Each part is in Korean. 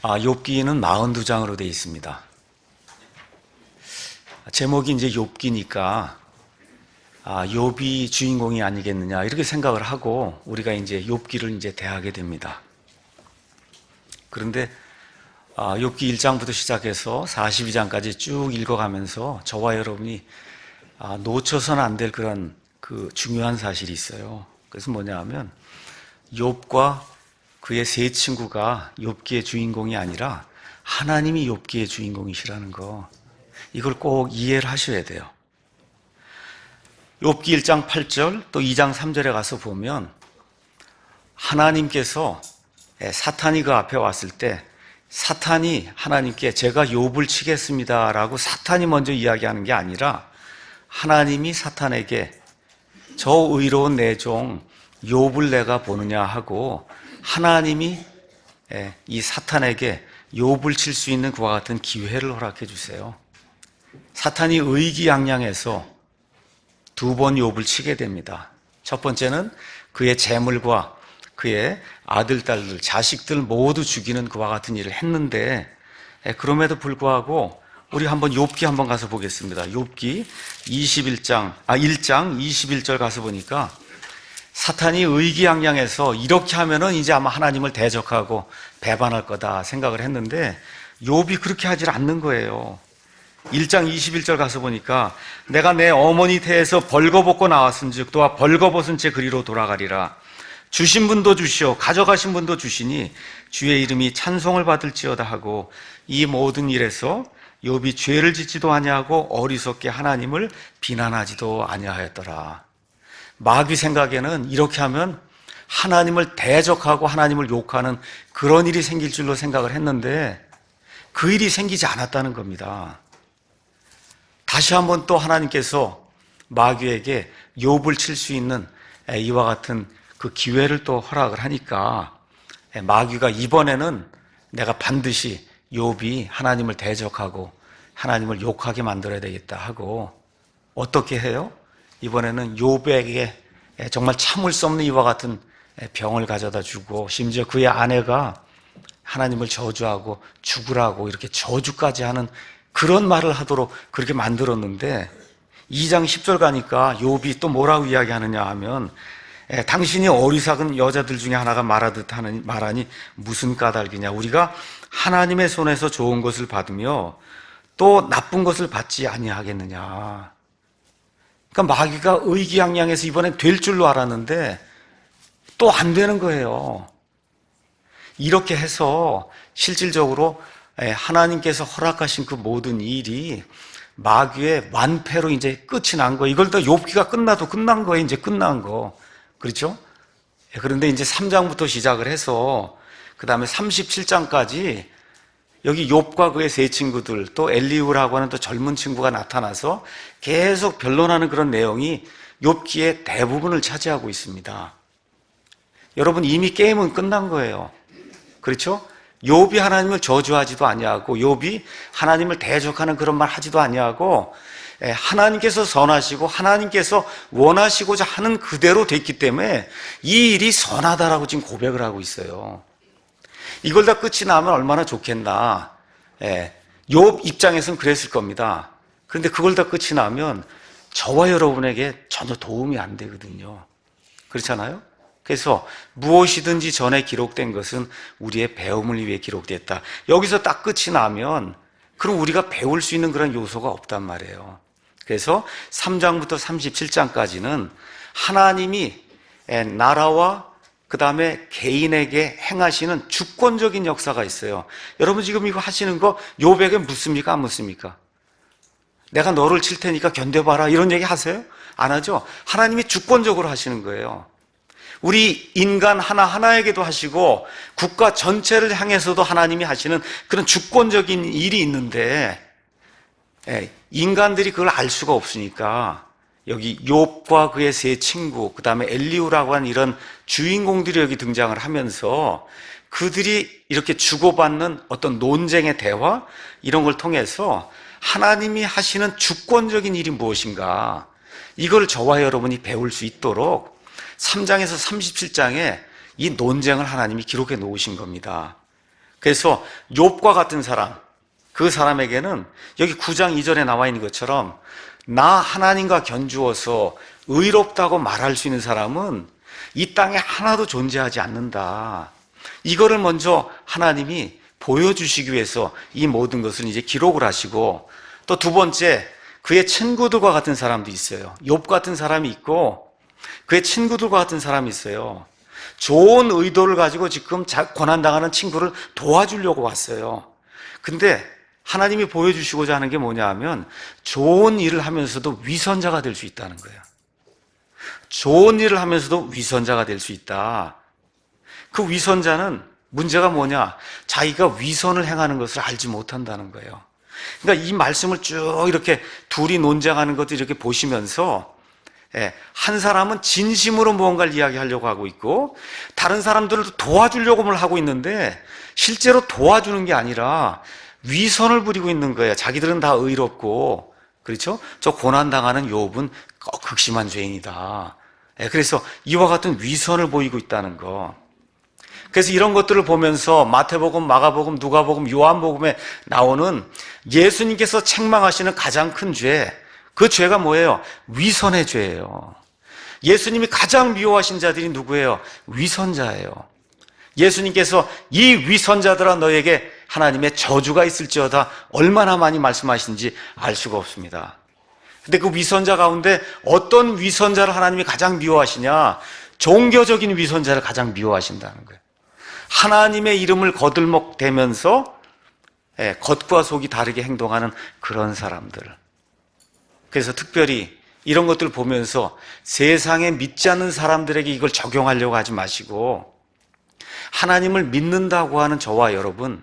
욥기는 42장으로 되어 있습니다. 제목이 이제 욥기니까 욥이 주인공이 아니겠느냐 이렇게 생각을 하고 우리가 이제 욥기를 이제 대하게 됩니다. 그런데 욥기 1장부터 시작해서 42장까지 쭉 읽어가면서 저와 여러분이 놓쳐서는 안 될 그런 그 중요한 사실이 있어요. 그래서 뭐냐 하면 욥과 그의 세 친구가 욥기의 주인공이 아니라 하나님이 욥기의 주인공이시라는 거, 이걸 꼭 이해를 하셔야 돼요. 욥기 1장 8절 또 2장 3절에 가서 보면 하나님께서 사탄이 그 앞에 왔을 때 사탄이 하나님께 제가 욥을 치겠습니다 라고 사탄이 먼저 이야기하는 게 아니라 하나님이 사탄에게 저 의로운 내 종 욥을 내가 보느냐 하고 하나님이 이 사탄에게 욥을 칠 수 있는 그와 같은 기회를 허락해 주세요. 사탄이 의기양양해서 두 번 욥을 치게 됩니다. 첫 번째는 그의 재물과 그의 아들, 딸들, 자식들 모두 죽이는 그와 같은 일을 했는데 그럼에도 불구하고 우리 한번 욥기 한번 가서 보겠습니다. 욥기 1장 21절 가서 보니까 사탄이 의기양양해서 이렇게 하면은 이제 아마 하나님을 대적하고 배반할 거다 생각을 했는데 욥이 그렇게 하질 않는 거예요. 1장 21절 가서 보니까 내가 내 어머니 태에서 벌거벗고 나왔은즉 또한 벌거벗은 채 그리로 돌아가리라. 주신 분도 주시오 가져가신 분도 주시니 주의 이름이 찬송을 받을지어다 하고 이 모든 일에서 욥이 죄를 짓지도 아니하고 어리석게 하나님을 비난하지도 아니하였더라. 마귀 생각에는 이렇게 하면 하나님을 대적하고 하나님을 욕하는 그런 일이 생길 줄로 생각을 했는데 그 일이 생기지 않았다는 겁니다. 다시 한번 또 하나님께서 마귀에게 욥을 칠 수 있는 이와 같은 그 기회를 또 허락을 하니까 마귀가 이번에는 내가 반드시 욥이 하나님을 대적하고 하나님을 욕하게 만들어야 되겠다 하고 어떻게 해요? 이번에는 욥에게 정말 참을 수 없는 이와 같은 병을 가져다 주고 심지어 그의 아내가 하나님을 저주하고 죽으라고 이렇게 저주까지 하는 그런 말을 하도록 그렇게 만들었는데 2장 10절 가니까 욥이 또 뭐라고 이야기하느냐 하면 당신이 어리석은 여자들 중에 하나가 말하듯 말하니 무슨 까닭이냐. 우리가 하나님의 손에서 좋은 것을 받으며 또 나쁜 것을 받지 아니하겠느냐. 그러니까 마귀가 의기양양해서 이번엔 될 줄로 알았는데 또 안 되는 거예요. 이렇게 해서 실질적으로 하나님께서 허락하신 그 모든 일이 마귀의 완패로 이제 끝이 난 거예요. 이걸 더 욥기가 끝나도 끝난 거예요. 이제 끝난 거. 그렇죠? 그런데 이제 3장부터 시작을 해서 그 다음에 37장까지 여기 욥과 그의 세 친구들 또 엘리후라고 하는 또 젊은 친구가 나타나서 계속 변론하는 그런 내용이 욥기의 대부분을 차지하고 있습니다. 여러분 이미 게임은 끝난 거예요. 그렇죠? 욥이 하나님을 저주하지도 아니하고 욥이 하나님을 대적하는 그런 말 하지도 아니하고 하나님께서 선하시고 하나님께서 원하시고자 하는 그대로 됐기 때문에 이 일이 선하다라고 지금 고백을 하고 있어요. 이걸 다 끝이 나면 얼마나 좋겠나. 욥 입장에서는 그랬을 겁니다. 그런데 그걸 다 끝이 나면 저와 여러분에게 전혀 도움이 안 되거든요. 그렇잖아요? 그래서 무엇이든지 전에 기록된 것은 우리의 배움을 위해 기록됐다. 여기서 딱 끝이 나면 그럼 우리가 배울 수 있는 그런 요소가 없단 말이에요. 그래서 3장부터 37장까지는 하나님이 나라와 그 다음에 개인에게 행하시는 주권적인 역사가 있어요. 여러분 지금 이거 하시는 거 욥에게 묻습니까? 안 묻습니까? 내가 너를 칠 테니까 견뎌봐라 이런 얘기 하세요? 안 하죠? 하나님이 주권적으로 하시는 거예요. 우리 인간 하나하나에게도 하시고 국가 전체를 향해서도 하나님이 하시는 그런 주권적인 일이 있는데 인간들이 그걸 알 수가 없으니까 여기 욥과 그의 세 친구 그 다음에 엘리후라고 하는 이런 주인공들이 여기 등장을 하면서 그들이 이렇게 주고받는 어떤 논쟁의 대화 이런 걸 통해서 하나님이 하시는 주권적인 일이 무엇인가 이걸 저와 여러분이 배울 수 있도록 3장에서 37장에 이 논쟁을 하나님이 기록해 놓으신 겁니다. 그래서 욥과 같은 사람, 그 사람에게는 여기 9장 2절에 나와 있는 것처럼 나 하나님과 견주어서 의롭다고 말할 수 있는 사람은 이 땅에 하나도 존재하지 않는다. 이거를 먼저 하나님이 보여주시기 위해서 이 모든 것을 이제 기록을 하시고, 또 두 번째, 그의 친구들과 같은 사람도 있어요. 욥 같은 사람이 있고 그의 친구들과 같은 사람이 있어요. 좋은 의도를 가지고 지금 고난당하는 친구를 도와주려고 왔어요. 근데 하나님이 보여주시고자 하는 게 뭐냐 하면 좋은 일을 하면서도 위선자가 될 수 있다는 거예요. 좋은 일을 하면서도 위선자가 될 수 있다. 그 위선자는 문제가 뭐냐? 자기가 위선을 행하는 것을 알지 못한다는 거예요. 그러니까 이 말씀을 쭉 이렇게 둘이 논쟁하는 것도 이렇게 보시면서 한 사람은 진심으로 무언가를 이야기하려고 하고 있고 다른 사람들을 도와주려고 하고 있는데 실제로 도와주는 게 아니라 위선을 부리고 있는 거예요. 자기들은 다 의롭고, 그렇죠? 저 고난당하는 욥은 극심한 죄인이다. 그래서 이와 같은 위선을 보이고 있다는 거. 그래서 이런 것들을 보면서 마태복음, 마가복음, 누가복음, 요한복음에 나오는 예수님께서 책망하시는 가장 큰 죄, 그 죄가 뭐예요? 위선의 죄예요. 예수님이 가장 미워하신 자들이 누구예요? 위선자예요. 예수님께서 이 위선자들아 너에게 하나님의 저주가 있을지어다 얼마나 많이 말씀하신지 알 수가 없습니다. 근데 그 위선자 가운데 어떤 위선자를 하나님이 가장 미워하시냐? 종교적인 위선자를 가장 미워하신다는 거예요. 하나님의 이름을 거들먹대면서 겉과 속이 다르게 행동하는 그런 사람들. 그래서 특별히 이런 것들을 보면서 세상에 믿지 않는 사람들에게 이걸 적용하려고 하지 마시고 하나님을 믿는다고 하는 저와 여러분이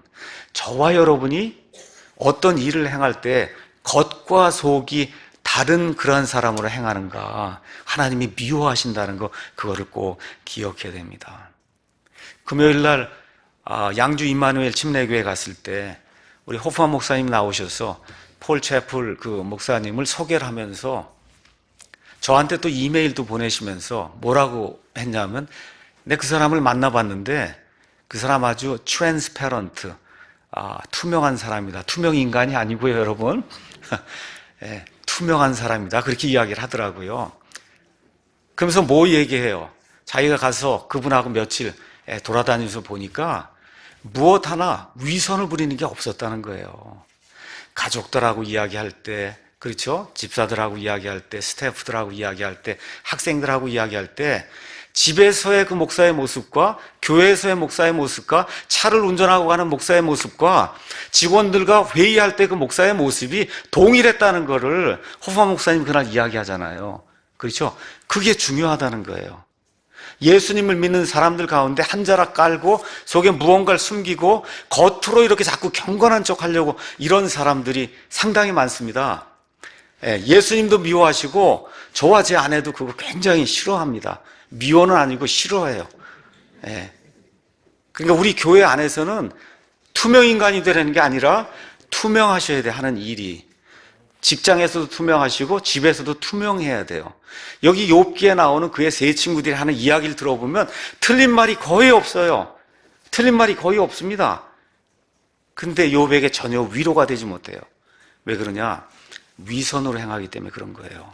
어떤 일을 행할 때 겉과 속이 다른 그런 사람으로 행하는가 하나님이 미워하신다는 거, 그거를 꼭 기억해야 됩니다. 금요일 날 양주 임마누엘 침례교회 갔을 때 우리 호프만 목사님 나오셔서 폴 채플 그 목사님을 소개를 하면서 저한테 또 이메일도 보내시면서 뭐라고 했냐면, 내 그 사람을 만나봤는데 그 사람 아주 트랜스페런트, 투명한 사람이다. 투명 인간이 아니고요, 여러분. 투명한 사람이다. 그렇게 이야기를 하더라고요. 그러면서 뭐 얘기해요? 자기가 가서 그분하고 며칠 돌아다니면서 보니까 무엇 하나 위선을 부리는 게 없었다는 거예요. 가족들하고 이야기할 때, 그렇죠? 집사들하고 이야기할 때, 스태프들하고 이야기할 때, 학생들하고 이야기할 때 집에서의 그 목사의 모습과 교회에서의 목사의 모습과 차를 운전하고 가는 목사의 모습과 직원들과 회의할 때 그 목사의 모습이 동일했다는 거를 호프만 목사님 그날 이야기하잖아요. 그렇죠? 그게 중요하다는 거예요. 예수님을 믿는 사람들 가운데 한 자락 깔고 속에 무언가를 숨기고 겉으로 이렇게 자꾸 경건한 척 하려고 이런 사람들이 상당히 많습니다. 예수님도 미워하시고 저와 제 아내도 그거 굉장히 싫어합니다. 미워는 아니고 싫어해요. 그러니까 우리 교회 안에서는 투명인간이 되라는 게 아니라 투명하셔야 돼. 하는 일이 직장에서도 투명하시고 집에서도 투명해야 돼요. 여기 욥기에 나오는 그의 세 친구들이 하는 이야기를 들어보면 틀린 말이 거의 없어요. 틀린 말이 거의 없습니다. 근데 욥에게 전혀 위로가 되지 못해요. 왜 그러냐? 위선으로 행하기 때문에 그런 거예요.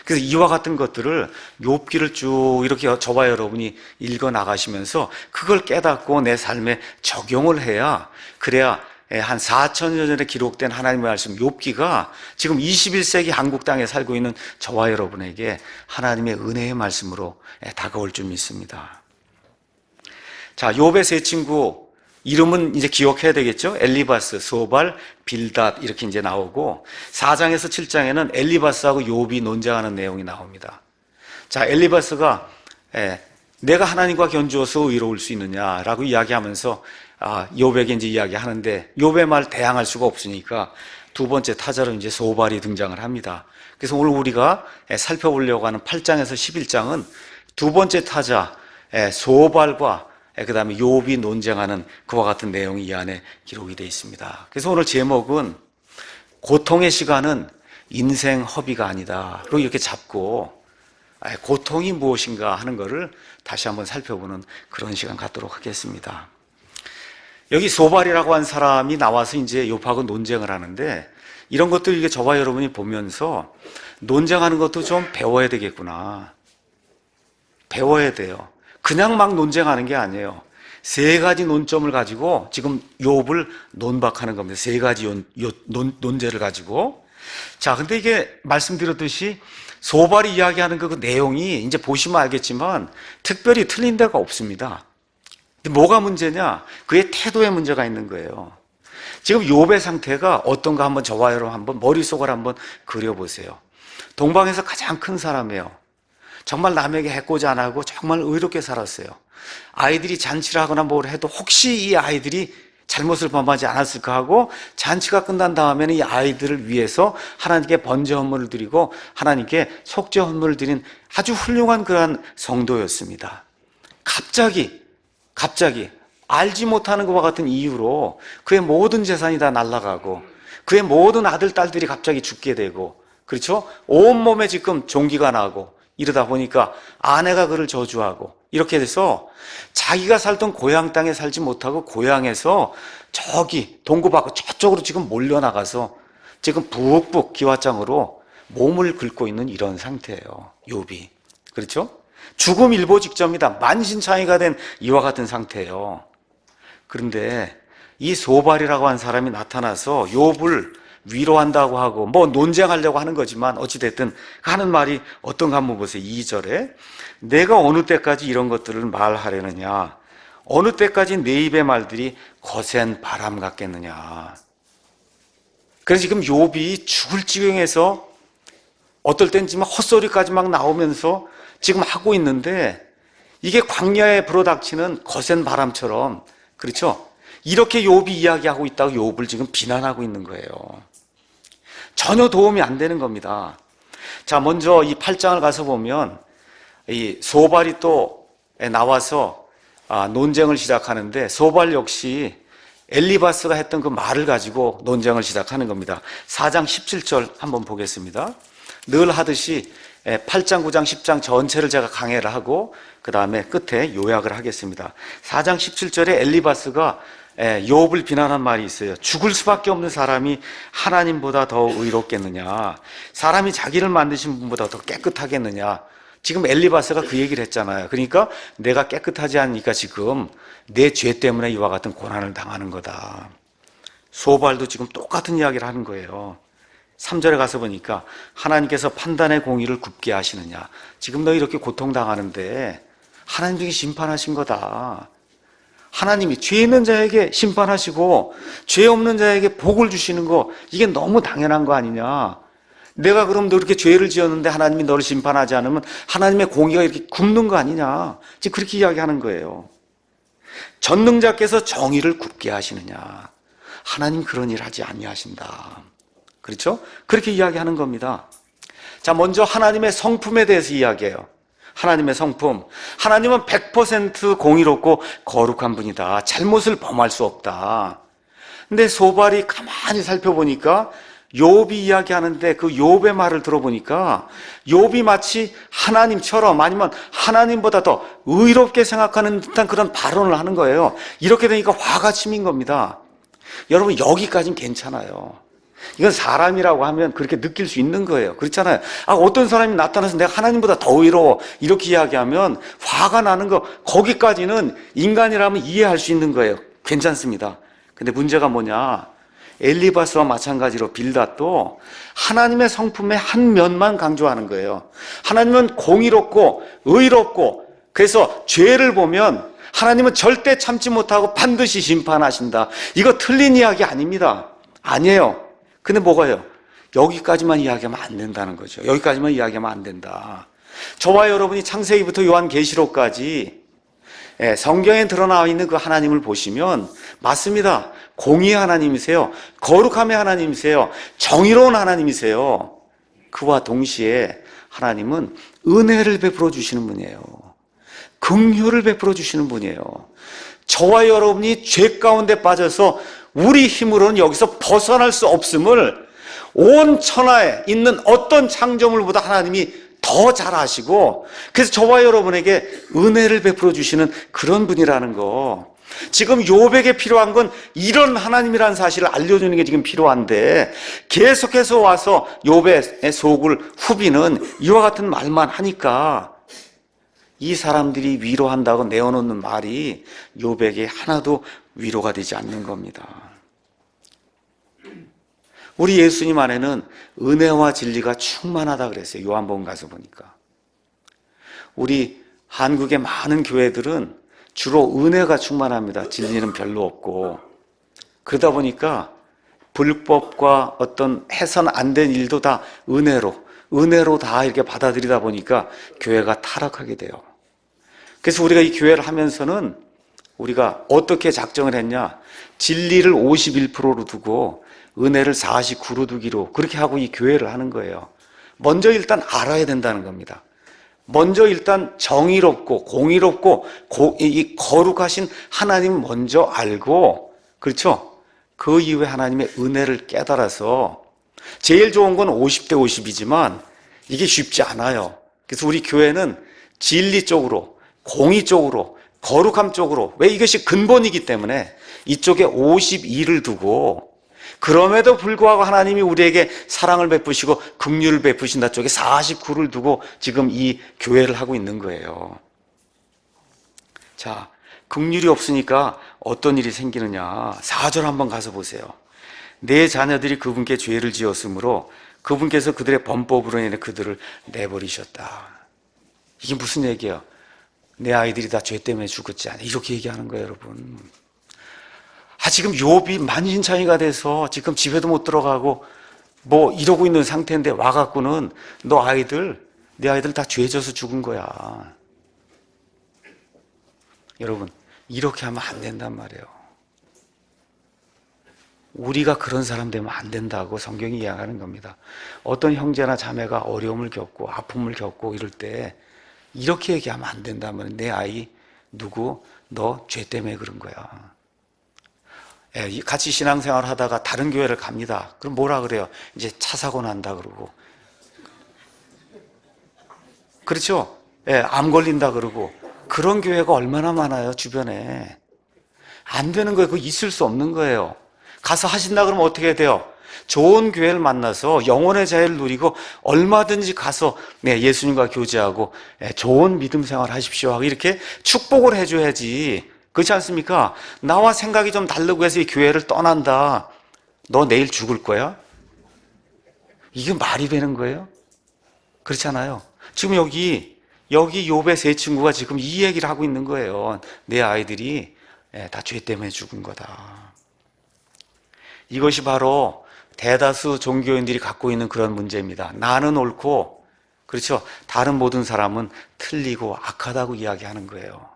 그래서 이와 같은 것들을 욥기를 쭉 이렇게 저와 여러분이 읽어 나가시면서 그걸 깨닫고 내 삶에 적용을 해야, 그래야 한 4,000년 전에 기록된 하나님의 말씀 욥기가 지금 21세기 한국 땅에 살고 있는 저와 여러분에게 하나님의 은혜의 말씀으로 다가올 줄 믿습니다. 자, 욥의 세 친구 이름은 이제 기억해야 되겠죠? 엘리바스, 소발, 빌닷 이렇게 이제 나오고 4장에서 7장에는 엘리바스하고 욥이 논쟁하는 내용이 나옵니다. 자, 엘리바스가 내가 하나님과 견주어서 의로울 수 있느냐라고 이야기하면서 욥에게 이제 이야기하는데 욥의 말 대항할 수가 없으니까 두 번째 타자로 이제 소발이 등장을 합니다. 그래서 오늘 우리가 살펴보려고 하는 8장에서 11장은 두 번째 타자 소발과 그 다음에 욥이 논쟁하는 그와 같은 내용이 이 안에 기록이 되어 있습니다. 그래서 오늘 제목은 고통의 시간은 인생 허비가 아니다. 이렇게 잡고 고통이 무엇인가 하는 것을 다시 한번 살펴보는 그런 시간 갖도록 하겠습니다. 여기 소발이라고 한 사람이 나와서 이제 욥하고 논쟁을 하는데, 이런 것들 이게 저와 여러분이 보면서 논쟁하는 것도 좀 배워야 되겠구나. 배워야 돼요. 그냥 막 논쟁하는 게 아니에요. 세 가지 논점을 가지고 지금 욥을 논박하는 겁니다. 세 가지 논제를 가지고. 자, 근데 이게 말씀드렸듯이 소발이 이야기하는 그 내용이 이제 보시면 알겠지만 특별히 틀린 데가 없습니다. 근데 뭐가 문제냐? 그의 태도에 문제가 있는 거예요. 지금 욥의 상태가 어떤가 한번 저와 여러분 한번 머릿속을 한번 그려보세요. 동방에서 가장 큰 사람이에요. 정말 남에게 해코지 안 하고 정말 의롭게 살았어요. 아이들이 잔치를 하거나 뭘 해도 혹시 이 아이들이 잘못을 범하지 않았을까 하고 잔치가 끝난 다음에는 이 아이들을 위해서 하나님께 번제 헌물을 드리고 하나님께 속죄 헌물을 드린 아주 훌륭한 그러한 성도였습니다. 갑자기 알지 못하는 것과 같은 이유로 그의 모든 재산이 다 날아가고 그의 모든 아들, 딸들이 갑자기 죽게 되고, 그렇죠? 온몸에 지금 종기가 나고 이러다 보니까 아내가 그를 저주하고 이렇게 돼서 자기가 살던 고향 땅에 살지 못하고 고향에서 저기 동구 밖 저쪽으로 지금 몰려나가서 지금 북북 기와장으로 몸을 긁고 있는 이런 상태예요. 욥이. 그렇죠? 죽음 일보 직전이다. 만신창이가 된 이와 같은 상태예요. 그런데 이 소발이라고 한 사람이 나타나서 욥을 위로한다고 하고 뭐 논쟁하려고 하는 거지만 어찌됐든 하는 말이 어떤가 한번 보세요. 2절에 내가 어느 때까지 이런 것들을 말하려느냐, 어느 때까지 내 입의 말들이 거센 바람 같겠느냐. 그래서 지금 욥이 죽을 지경에서 어떨 땐 지금 헛소리까지 막 나오면서 지금 하고 있는데 이게 광야에 불어닥치는 거센 바람처럼, 그렇죠? 이렇게 욥이 이야기하고 있다고 욥을 지금 비난하고 있는 거예요. 전혀 도움이 안 되는 겁니다. 자, 먼저 이 8장을 가서 보면 이 소발이 또 나와서 논쟁을 시작하는데, 소발 역시 엘리바스가 했던 그 말을 가지고 논쟁을 시작하는 겁니다. 4장 17절 한번 보겠습니다. 늘 하듯이 8장, 9장, 10장 전체를 제가 강해를 하고 그 다음에 끝에 요약을 하겠습니다. 4장 17절에 엘리바스가 욥을 비난한 말이 있어요. 죽을 수밖에 없는 사람이 하나님보다 더 의롭겠느냐, 사람이 자기를 만드신 분보다 더 깨끗하겠느냐. 지금 엘리바스가 그 얘기를 했잖아요. 그러니까 내가 깨끗하지 않으니까 지금 내 죄 때문에 이와 같은 고난을 당하는 거다. 소발도 지금 똑같은 이야기를 하는 거예요. 3절에 가서 보니까 하나님께서 판단의 공의를 굽게 하시느냐, 지금 너 이렇게 고통당하는데 하나님이 심판하신 거다. 하나님이 죄 있는 자에게 심판하시고 죄 없는 자에게 복을 주시는 거, 이게 너무 당연한 거 아니냐. 내가 그럼 너 이렇게 죄를 지었는데 하나님이 너를 심판하지 않으면 하나님의 공의가 이렇게 굽는 거 아니냐. 지금 그렇게 이야기하는 거예요. 전능자께서 정의를 굽게 하시느냐, 하나님 그런 일 하지 아니하신다. 그렇죠? 그렇게 이야기하는 겁니다. 자, 먼저 하나님의 성품에 대해서 이야기해요. 하나님의 성품. 하나님은 100% 공의롭고 거룩한 분이다. 잘못을 범할 수 없다. 근데 소발이 가만히 살펴보니까 욥이 이야기하는데 그 욥의 말을 들어보니까 욥이 마치 하나님처럼 아니면 하나님보다 더 의롭게 생각하는 듯한 그런 발언을 하는 거예요. 이렇게 되니까 화가 치민 겁니다. 여러분, 여기까지는 괜찮아요. 이건 사람이라고 하면 그렇게 느낄 수 있는 거예요. 그렇잖아요. 어떤 사람이 나타나서 내가 하나님보다 더 의로워 이렇게 이야기하면 화가 나는 거, 거기까지는 인간이라면 이해할 수 있는 거예요. 괜찮습니다. 근데 문제가 뭐냐, 엘리바스와 마찬가지로 빌닷도 하나님의 성품의 한 면만 강조하는 거예요. 하나님은 공의롭고 의롭고, 그래서 죄를 보면 하나님은 절대 참지 못하고 반드시 심판하신다. 이거 틀린 이야기 아닙니다. 아니에요. 근데 뭐가요? 여기까지만 이야기하면 안 된다는 거죠. 여기까지만 이야기하면 안 된다. 저와 여러분이 창세기부터 요한계시록까지 성경에 드러나 있는 그 하나님을 보시면 맞습니다. 공의의 하나님이세요. 거룩함의 하나님이세요. 정의로운 하나님이세요. 그와 동시에 하나님은 은혜를 베풀어 주시는 분이에요. 긍휼을 베풀어 주시는 분이에요. 저와 여러분이 죄 가운데 빠져서 우리 힘으로는 여기서 벗어날 수 없음을 온 천하에 있는 어떤 창조물보다 하나님이 더 잘 아시고, 그래서 저와 여러분에게 은혜를 베풀어 주시는 그런 분이라는 거, 지금 욥에게 필요한 건 이런 하나님이라는 사실을 알려주는 게 지금 필요한데 계속해서 와서 욥의 속을 후비는 이와 같은 말만 하니까 이 사람들이 위로한다고 내어놓는 말이 욥에게 하나도 위로가 되지 않는 겁니다. 우리 예수님 안에는 은혜와 진리가 충만하다 그랬어요. 요한복음 가서 보니까. 우리 한국의 많은 교회들은 주로 은혜가 충만합니다. 진리는 별로 없고. 그러다 보니까 불법과 어떤 해선 안 된 일도 다 은혜로 다 이렇게 받아들이다 보니까 교회가 타락하게 돼요. 그래서 우리가 이 교회를 하면서는 우리가 어떻게 작정을 했냐? 진리를 51%로 두고 은혜를 49로 두기로 그렇게 하고 이 교회를 하는 거예요. 먼저 일단 알아야 된다는 겁니다. 먼저 일단 정의롭고 공의롭고 이 거룩하신 하나님 먼저 알고, 그렇죠? 그 이후에 하나님의 은혜를 깨달아서 제일 좋은 건 50대 50이지만 이게 쉽지 않아요. 그래서 우리 교회는 진리 쪽으로, 공의 쪽으로, 거룩함 쪽으로, 왜 이것이 근본이기 때문에 이쪽에 52를 두고, 그럼에도 불구하고 하나님이 우리에게 사랑을 베푸시고 긍휼을 베푸신다 쪽에 49를 두고 지금 이 교회를 하고 있는 거예요. 자, 긍휼이 없으니까 어떤 일이 생기느냐. 4절 한번 가서 보세요. 내 자녀들이 그분께 죄를 지었으므로 그분께서 그들의 범법으로 인해 그들을 내버리셨다. 이게 무슨 얘기예요? 내 아이들이 다 죄 때문에 죽었지 않아. 이렇게 얘기하는 거예요, 여러분. 지금 욥이 만신창이가 돼서 지금 집에도 못 들어가고 뭐 이러고 있는 상태인데 와갖고는 내 아이들 다 죄 져서 죽은 거야. 여러분, 이렇게 하면 안 된단 말이에요. 우리가 그런 사람 되면 안 된다고 성경이 이야기하는 겁니다. 어떤 형제나 자매가 어려움을 겪고 아픔을 겪고 이럴 때 이렇게 얘기하면 안 된다면 내 아이 누구 너 죄 때문에 그런 거야. 같이 신앙생활 하다가 다른 교회를 갑니다. 그럼 뭐라 그래요? 이제 차 사고 난다 그러고. 그렇죠? 암 걸린다 그러고. 그런 교회가 얼마나 많아요, 주변에. 안 되는 거예요. 그거 있을 수 없는 거예요. 가서 하신다 그러면 어떻게 돼요? 좋은 교회를 만나서 영혼의 자유를 누리고 얼마든지 가서 예수님과 교제하고 좋은 믿음 생활 하십시오 하고 이렇게 축복을 해줘야지. 그렇지 않습니까? 나와 생각이 좀 다르고 해서 이 교회를 떠난다. 너 내일 죽을 거야? 이게 말이 되는 거예요? 그렇지 않아요? 지금 여기 욥의 세 친구가 지금 이 얘기를 하고 있는 거예요. 내 아이들이 다 죄 때문에 죽은 거다. 이것이 바로 대다수 종교인들이 갖고 있는 그런 문제입니다. 나는 옳고, 그렇죠? 다른 모든 사람은 틀리고 악하다고 이야기하는 거예요.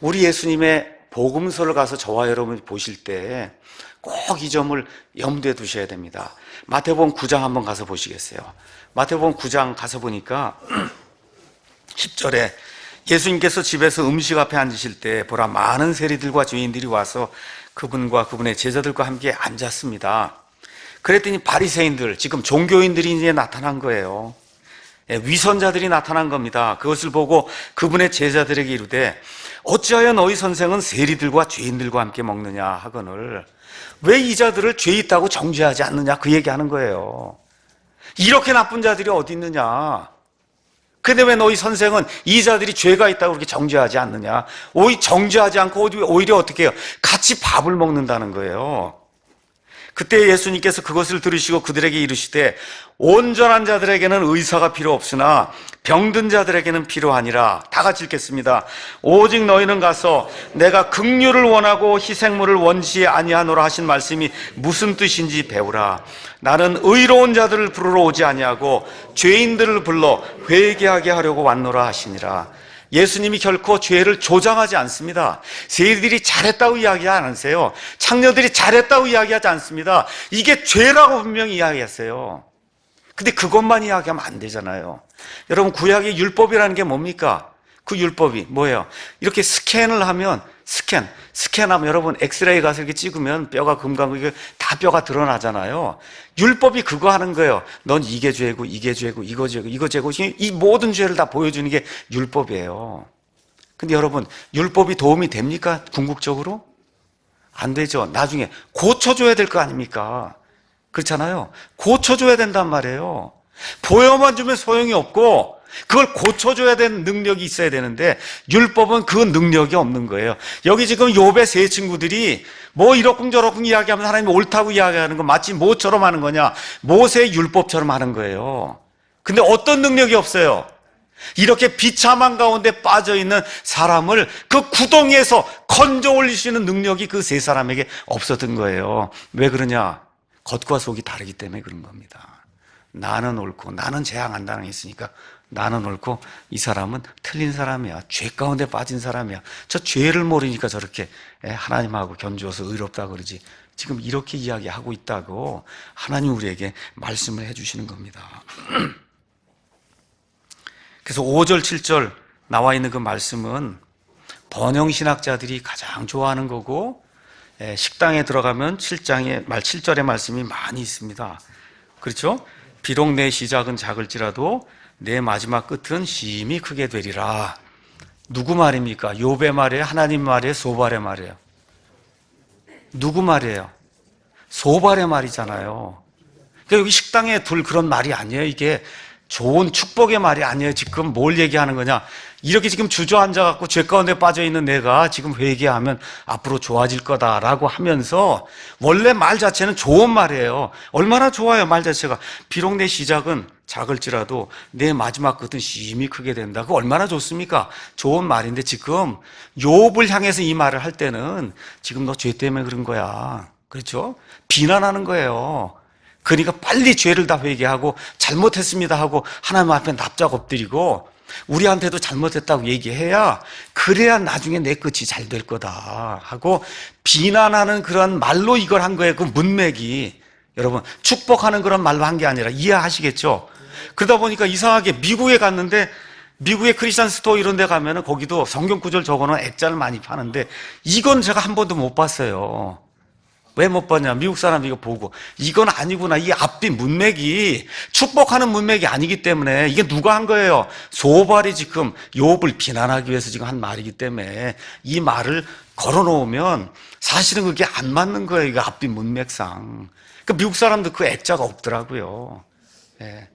우리 예수님의 복음서를 가서 저와 여러분이 보실 때 꼭 이 점을 염두에 두셔야 됩니다. 마태복음 9장 한번 가서 보시겠어요? 마태복음 9장 가서 보니까 10절에 예수님께서 집에서 음식 앞에 앉으실 때 보라 많은 세리들과 죄인들이 와서 그분과 그분의 제자들과 함께 앉았습니다. 그랬더니 바리새인들, 지금 종교인들이 이제 나타난 거예요. 위선자들이 나타난 겁니다. 그것을 보고 그분의 제자들에게 이르되 어찌하여 너희 선생은 세리들과 죄인들과 함께 먹느냐 하거늘 왜 이 자들을 죄 있다고 정죄하지 않느냐 그 얘기하는 거예요. 이렇게 나쁜 자들이 어디 있느냐. 근데 왜 너희 선생은 이 자들이 죄가 있다고 그렇게 정죄하지 않느냐. 오히려 정죄하지 않고 오히려 어떻게 해요? 같이 밥을 먹는다는 거예요. 그때 예수님께서 그것을 들으시고 그들에게 이르시되 온전한 자들에게는 의사가 필요 없으나 병든 자들에게는 필요하니라. 다 같이 읽겠습니다. 오직 너희는 가서 내가 긍휼을 원하고 희생물을 원치 아니하노라 하신 말씀이 무슨 뜻인지 배우라. 나는 의로운 자들을 부르러 오지 아니하고 죄인들을 불러 회개하게 하려고 왔노라 하시니라. 예수님이 결코 죄를 조장하지 않습니다. 세리들이 잘했다고 이야기 안 하세요. 창녀들이 잘했다고 이야기하지 않습니다. 이게 죄라고 분명히 이야기했어요. 근데 그것만 이야기하면 안 되잖아요. 여러분, 구약의 율법이라는 게 뭡니까? 그 율법이 뭐예요? 이렇게 스캔을 하면 스캔하면 여러분 엑스레이 가서 이렇게 찍으면 뼈가 금강 다 뼈가 드러나잖아요. 율법이 그거 하는 거예요. 넌 이게 죄고 이게 죄고 이거 죄고 이거 죄고 이 모든 죄를 다 보여주는 게 율법이에요. 근데 여러분, 율법이 도움이 됩니까? 궁극적으로? 안 되죠. 나중에 고쳐줘야 될 거 아닙니까? 그렇잖아요. 고쳐줘야 된단 말이에요. 보여만 주면 소용이 없고 그걸 고쳐줘야 되는 능력이 있어야 되는데 율법은 그 능력이 없는 거예요. 여기 지금 욥의 세 친구들이 뭐 이러쿵저러쿵 이야기하면 하나님이 옳다고 이야기하는 건 마치 뭐처럼 하는 거냐? 모세의 율법처럼 하는 거예요. 근데 어떤 능력이 없어요? 이렇게 비참한 가운데 빠져있는 사람을 그 구덩이에서 건져 올릴 수 있는 능력이 그 세 사람에게 없었던 거예요. 왜 그러냐? 겉과 속이 다르기 때문에 그런 겁니다. 나는 옳고 나는 재앙 안 당했으니까 나는 옳고 이 사람은 틀린 사람이야. 죄 가운데 빠진 사람이야. 저 죄를 모르니까 저렇게 하나님하고 견주어서 의롭다 그러지. 지금 이렇게 이야기하고 있다고 하나님 우리에게 말씀을 해주시는 겁니다. 그래서 5절, 7절 나와 있는 그 말씀은 번영신학자들이 가장 좋아하는 거고 식당에 들어가면 7절의 말씀이 많이 있습니다. 그렇죠? 비록 내 시작은 작을지라도 내 마지막 끝은 심히 크게 되리라. 누구 말입니까? 욥의 말이에요? 하나님 말이에요? 소발의 말이에요? 누구 말이에요? 소발의 말이잖아요. 그러니까 여기 식당에 둘 그런 말이 아니에요. 이게 좋은 축복의 말이 아니에요. 지금 뭘 얘기하는 거냐? 이렇게 지금 주저앉아갖고 죄 가운데 빠져있는 내가 지금 회개하면 앞으로 좋아질 거다라고 하면서 원래 말 자체는 좋은 말이에요. 얼마나 좋아요, 말 자체가. 비록 내 시작은 작을지라도 내 마지막 끝은 심히 크게 된다. 그거 얼마나 좋습니까? 좋은 말인데 지금 욥을 향해서 이 말을 할 때는 지금 너 죄 때문에 그런 거야. 그렇죠? 비난하는 거예요. 그러니까 빨리 죄를 다 회개하고 잘못했습니다 하고 하나님 앞에 납작 엎드리고 우리한테도 잘못했다고 얘기해야 그래야 나중에 내 끝이 잘 될 거다 하고 비난하는 그런 말로 이걸 한 거예요. 그 문맥이 여러분 축복하는 그런 말로 한 게 아니라 이해하시겠죠? 그러다 보니까 이상하게 미국에 갔는데 미국의 크리스찬 스토어 이런 데 가면은 거기도 성경 구절 적어놓은 액자를 많이 파는데 이건 제가 한 번도 못 봤어요. 왜 못 봤냐? 미국 사람 이거 보고 이건 아니구나. 이 앞뒤 문맥이 축복하는 문맥이 아니기 때문에 이게 누가 한 거예요? 소발이 지금 욥을 비난하기 위해서 지금 한 말이기 때문에 이 말을 걸어놓으면 사실은 그게 안 맞는 거예요. 이거 앞뒤 문맥상. 그 미국 사람들 그 액자가 없더라고요. 예.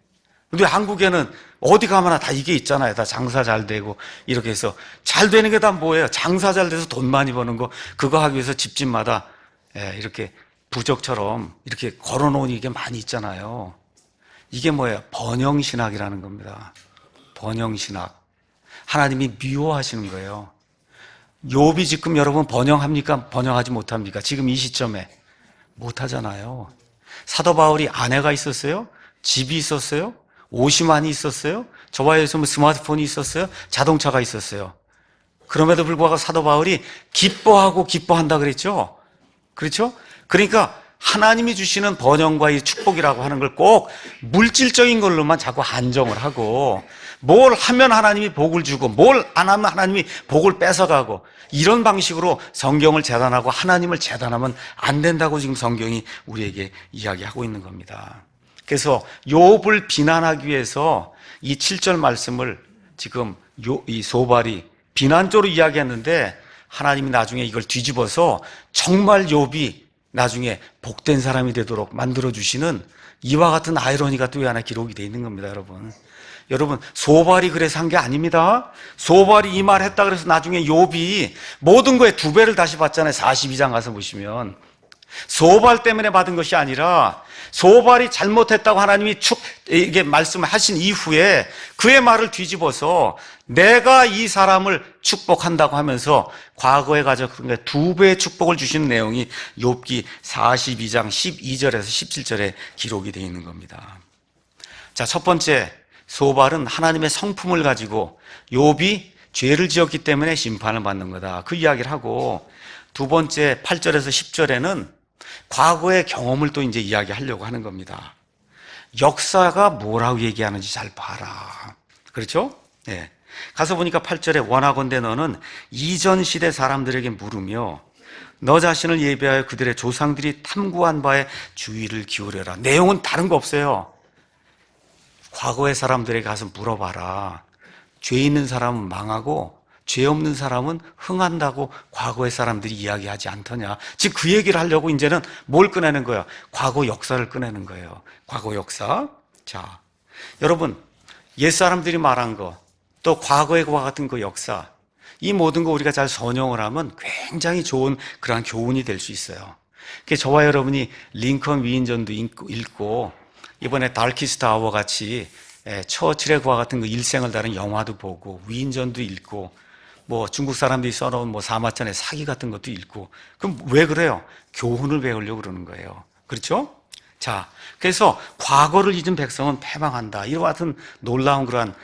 근데 한국에는 어디 가면 다 이게 있잖아요. 다 장사 잘 되고 이렇게 해서 잘 되는 게 다 뭐예요? 장사 잘 돼서 돈 많이 버는 거 그거 하기 위해서 집집마다 이렇게 부적처럼 이렇게 걸어놓은 이게 많이 있잖아요. 이게 뭐예요? 번영신학이라는 겁니다. 번영신학. 하나님이 미워하시는 거예요. 욥이 지금 여러분 번영합니까? 번영하지 못합니까? 지금 이 시점에 못하잖아요. 사도 바울이 아내가 있었어요? 집이 있었어요? 옷이 많이 있었어요? 저와에서 뭐 스마트폰이 있었어요? 자동차가 있었어요. 그럼에도 불구하고 사도 바울이 기뻐한다 그랬죠? 그렇죠? 그러니까 하나님이 주시는 번영과 이 축복이라고 하는 걸 꼭 물질적인 걸로만 자꾸 한정을 하고 뭘 하면 하나님이 복을 주고 뭘 안 하면 하나님이 복을 뺏어가고 이런 방식으로 성경을 재단하고 하나님을 재단하면 안 된다고 지금 성경이 우리에게 이야기하고 있는 겁니다. 그래서 욥을 비난하기 위해서 이 7절 말씀을 지금 이 소발이 비난적으로 이야기했는데 하나님이 나중에 이걸 뒤집어서 정말 욥이 나중에 복된 사람이 되도록 만들어주시는 이와 같은 아이러니가 또 하나 기록이 되어 있는 겁니다, 여러분. 여러분, 소발이 그래서 한 게 아닙니다. 소발이 이 말 했다 그래서 나중에 욥이 모든 거에 2배를 다시 받잖아요. 42장 가서 보시면. 소발 때문에 받은 것이 아니라 소발이 잘못했다고 하나님이 이게 말씀하신 이후에 그의 말을 뒤집어서 내가 이 사람을 축복한다고 하면서 과거에 가졌던 2배의 축복을 주시는 내용이 욥기 42장 12절에서 17절에 기록이 되어 있는 겁니다. 자, 첫 번째 소발은 하나님의 성품을 가지고 욥이 죄를 지었기 때문에 심판을 받는 거다. 그 이야기를 하고 두 번째 8절에서 10절에는 과거의 경험을 또 이제 이야기하려고 하는 겁니다. 역사가 뭐라고 얘기하는지 잘 봐라. 그렇죠? 네. 가서 보니까 8절에 원하건대 너는 이전 시대 사람들에게 물으며 너 자신을 예비하여 그들의 조상들이 탐구한 바에 주의를 기울여라. 내용은 다른 거 없어요. 과거의 사람들에게 가서 물어봐라. 죄 있는 사람은 망하고 죄 없는 사람은 흥한다고 과거의 사람들이 이야기하지 않더냐. 지금 그 얘기를 하려고 이제는 뭘 꺼내는 거예요? 과거 역사를 꺼내는 거예요. 과거 역사. 자, 여러분, 옛사람들이 말한 거, 또 과거의 그와 같은 그 역사, 이 모든 거 우리가 잘 선용을 하면 굉장히 좋은 그러한 교훈이 될 수 있어요. 저와 여러분이 링컨 위인전도 읽고 이번에 다키스트 아워 같이 처칠의 그와 같은 그 일생을 다룬 영화도 보고 위인전도 읽고 뭐 중국 사람들이 써놓은 뭐 사마천의 사기 같은 것도 읽고, 그럼 왜 그래요? 교훈을 배우려고 그러는 거예요. 그렇죠? 자, 그래서 과거를 잊은 백성은 패망한다. 이와 같은 놀라운 그러한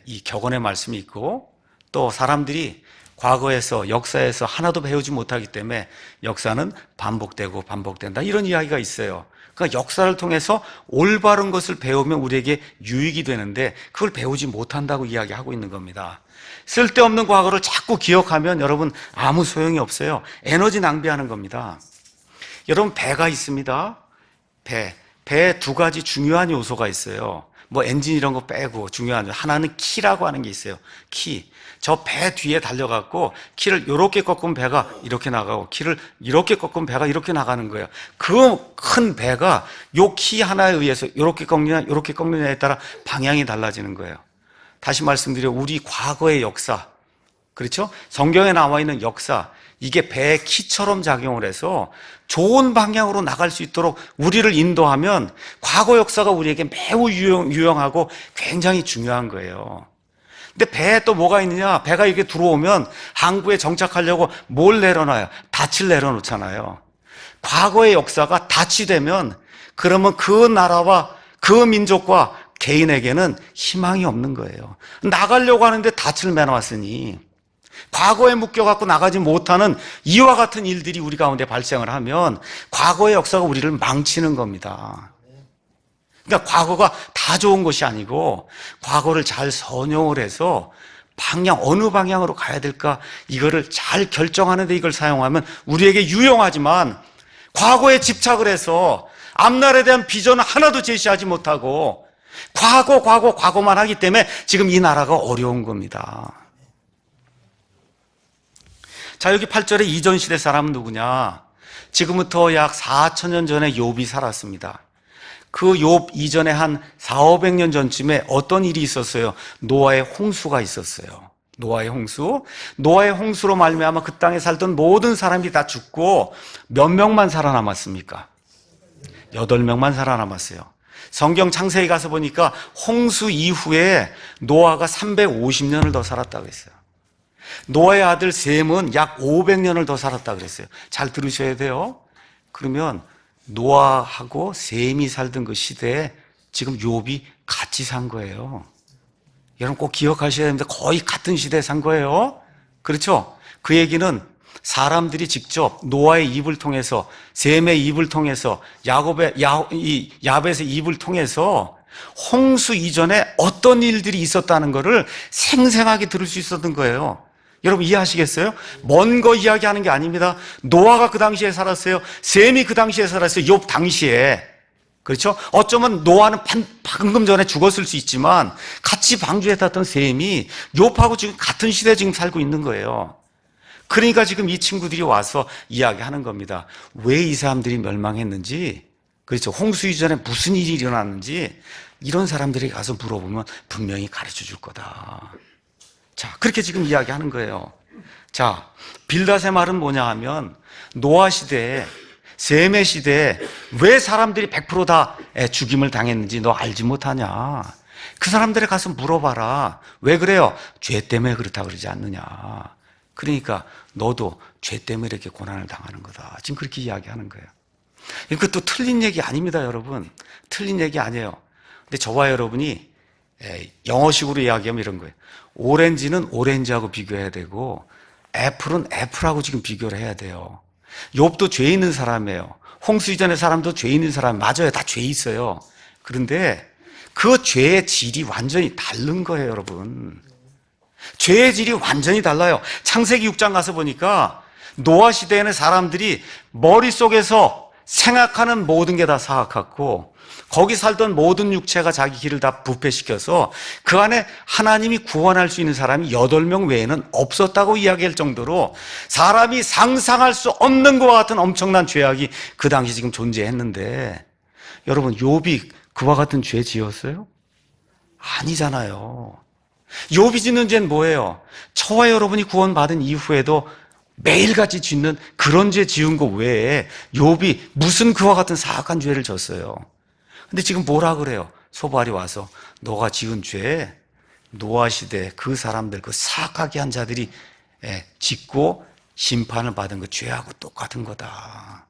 이 격언의 말씀이 있고, 또 사람들이 과거에서 역사에서 하나도 배우지 못하기 때문에 역사는 반복되고 반복된다. 이런 이야기가 있어요. 그러니까 역사를 통해서 올바른 것을 배우면 우리에게 유익이 되는데 그걸 배우지 못한다고 이야기하고 있는 겁니다. 쓸데없는 과거를 자꾸 기억하면 여러분 아무 소용이 없어요. 에너지 낭비하는 겁니다. 여러분, 배가 있습니다. 배에 두 가지 중요한 요소가 있어요. 뭐 엔진 이런 거 빼고 중요한 하나는 키라고 하는 게 있어요. 키. 저 배 뒤에 달려갖고 키를 이렇게 꺾으면 배가 이렇게 나가고 키를 이렇게 꺾으면 배가 이렇게 나가는 거예요. 그 큰 배가 요 키 하나에 의해서 이렇게 꺾느냐 이렇게 꺾느냐에 따라 방향이 달라지는 거예요. 다시 말씀드려, 우리 과거의 역사, 그렇죠? 성경에 나와 있는 역사, 이게 배의 키처럼 작용을 해서 좋은 방향으로 나갈 수 있도록 우리를 인도하면 과거 역사가 우리에게 매우 유용하고 굉장히 중요한 거예요. 근데 배에 또 뭐가 있느냐? 배가 이렇게 들어오면 항구에 정착하려고 뭘 내려놔요? 닻을 내려놓잖아요. 과거의 역사가 닻이 되면 그러면 그 나라와 그 민족과 개인에게는 희망이 없는 거예요. 나가려고 하는데 닻을 매놨으니 과거에 묶여갖고 나가지 못하는 이와 같은 일들이 우리 가운데 발생을 하면 과거의 역사가 우리를 망치는 겁니다. 그러니까 과거가 다 좋은 것이 아니고 과거를 잘 선용을 해서 어느 방향으로 가야 될까, 이거를 잘 결정하는데 이걸 사용하면 우리에게 유용하지만, 과거에 집착을 해서 앞날에 대한 비전을 하나도 제시하지 못하고 과거만 하기 때문에 지금 이 나라가 어려운 겁니다. 자, 여기 8절에 이전 시대 사람은 누구냐? 지금부터 약 4,000년 전에 욥이 살았습니다. 그 욥 이전에 한 400~500년 전쯤에 어떤 일이 있었어요? 노아의 홍수가 있었어요. 노아의 홍수로 말미암아 그 땅에 살던 모든 사람이 다 죽고 몇 명만 살아남았습니까? 8명만 살아남았어요. 성경 창세기 가서 보니까 홍수 이후에 노아가 350년을 더 살았다고 했어요. 노아의 아들 셈은 약 500년을 더 살았다고 그랬어요. 잘 들으셔야 돼요. 그러면 노아하고 셈이 살던 그 시대에 지금 욥이 같이 산 거예요. 여러분 꼭 기억하셔야 됩니다. 거의 같은 시대에 산 거예요. 그렇죠? 그 얘기는 사람들이 직접 노아의 입을 통해서, 셈의 입을 통해서, 야벳의 입을 통해서 홍수 이전에 어떤 일들이 있었다는 것을 생생하게 들을 수 있었던 거예요. 여러분 이해하시겠어요? 먼 거 이야기하는 게 아닙니다. 노아가 그 당시에 살았어요. 셈이 그 당시에 살았어요. 욥 당시에. 그렇죠? 어쩌면 노아는 방금 전에 죽었을 수 있지만 같이 방주에 탔던 셈이 욥하고 지금 같은 시대에 지금 살고 있는 거예요. 그러니까 지금 이 친구들이 와서 이야기하는 겁니다. 왜 이 사람들이 멸망했는지, 그렇죠? 홍수 이전에 무슨 일이 일어났는지 이런 사람들에게 가서 물어보면 분명히 가르쳐 줄 거다. 자, 그렇게 지금 이야기하는 거예요. 자, 빌닷의 말은 뭐냐 하면 노아 시대에, 셈의 시대에 왜 사람들이 100%다 죽임을 당했는지 너 알지 못하냐? 그 사람들에 가서 물어봐라. 왜 그래요? 죄 때문에 그렇다 그러지 않느냐? 그러니까 너도 죄 때문에 이렇게 고난을 당하는 거다. 지금 그렇게 이야기하는 거예요. 이것도 틀린 얘기 아닙니다, 여러분. 틀린 얘기 아니에요. 근데 저와 여러분이 영어식으로 이야기하면 이런 거예요. 오렌지는 오렌지하고 비교해야 되고 애플은 애플하고 지금 비교를 해야 돼요. 욥도 죄 있는 사람이에요. 홍수 이전의 사람도 죄 있는 사람 맞아요. 다 죄 있어요. 그런데 그 죄의 질이 완전히 다른 거예요, 여러분. 죄의 질이 완전히 달라요. 창세기 6장 가서 보니까 노아 시대에는 사람들이 머릿속에서 생각하는 모든 게 다 사악 같고 거기 살던 모든 육체가 자기 길을 다 부패시켜서 그 안에 하나님이 구원할 수 있는 사람이 8명 외에는 없었다고 이야기할 정도로 사람이 상상할 수 없는 것과 같은 엄청난 죄악이 그 당시 지금 존재했는데 여러분 욥이 그와 같은 죄 지었어요? 아니잖아요. 욥이 짓는 죄는 뭐예요? 저와 여러분이 구원받은 이후에도 매일같이 짓는 그런 죄 지은 거 외에 욥이 무슨 그와 같은 사악한 죄를 졌어요? 근데 지금 뭐라 그래요? 소발이 와서 너가 지은 죄 노아 시대 그 사람들 그 사악하게 한 자들이 짓고 심판을 받은 그 죄하고 똑같은 거다.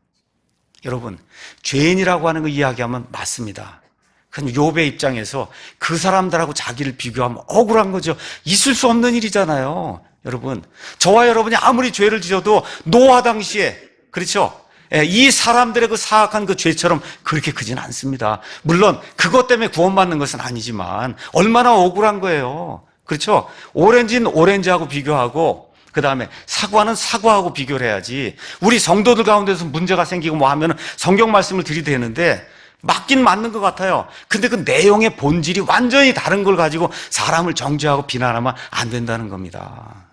여러분 죄인이라고 하는 거 이야기하면 맞습니다. 그럼 욥의 입장에서 그 사람들하고 자기를 비교하면 억울한 거죠. 있을 수 없는 일이잖아요. 여러분 저와 여러분이 아무리 죄를 지어도 노아 당시에 그렇죠? 이 사람들의 그 사악한 그 죄처럼 그렇게 크진 않습니다. 물론 그것 때문에 구원받는 것은 아니지만 얼마나 억울한 거예요. 그렇죠? 오렌지는 오렌지하고 비교하고 그 다음에 사과는 사과하고 비교를 해야지. 우리 성도들 가운데서 문제가 생기고 뭐 하면 성경 말씀을 들이대는데 맞긴 맞는 것 같아요. 근데 그 내용의 본질이 완전히 다른 걸 가지고 사람을 정죄하고 비난하면 안 된다는 겁니다.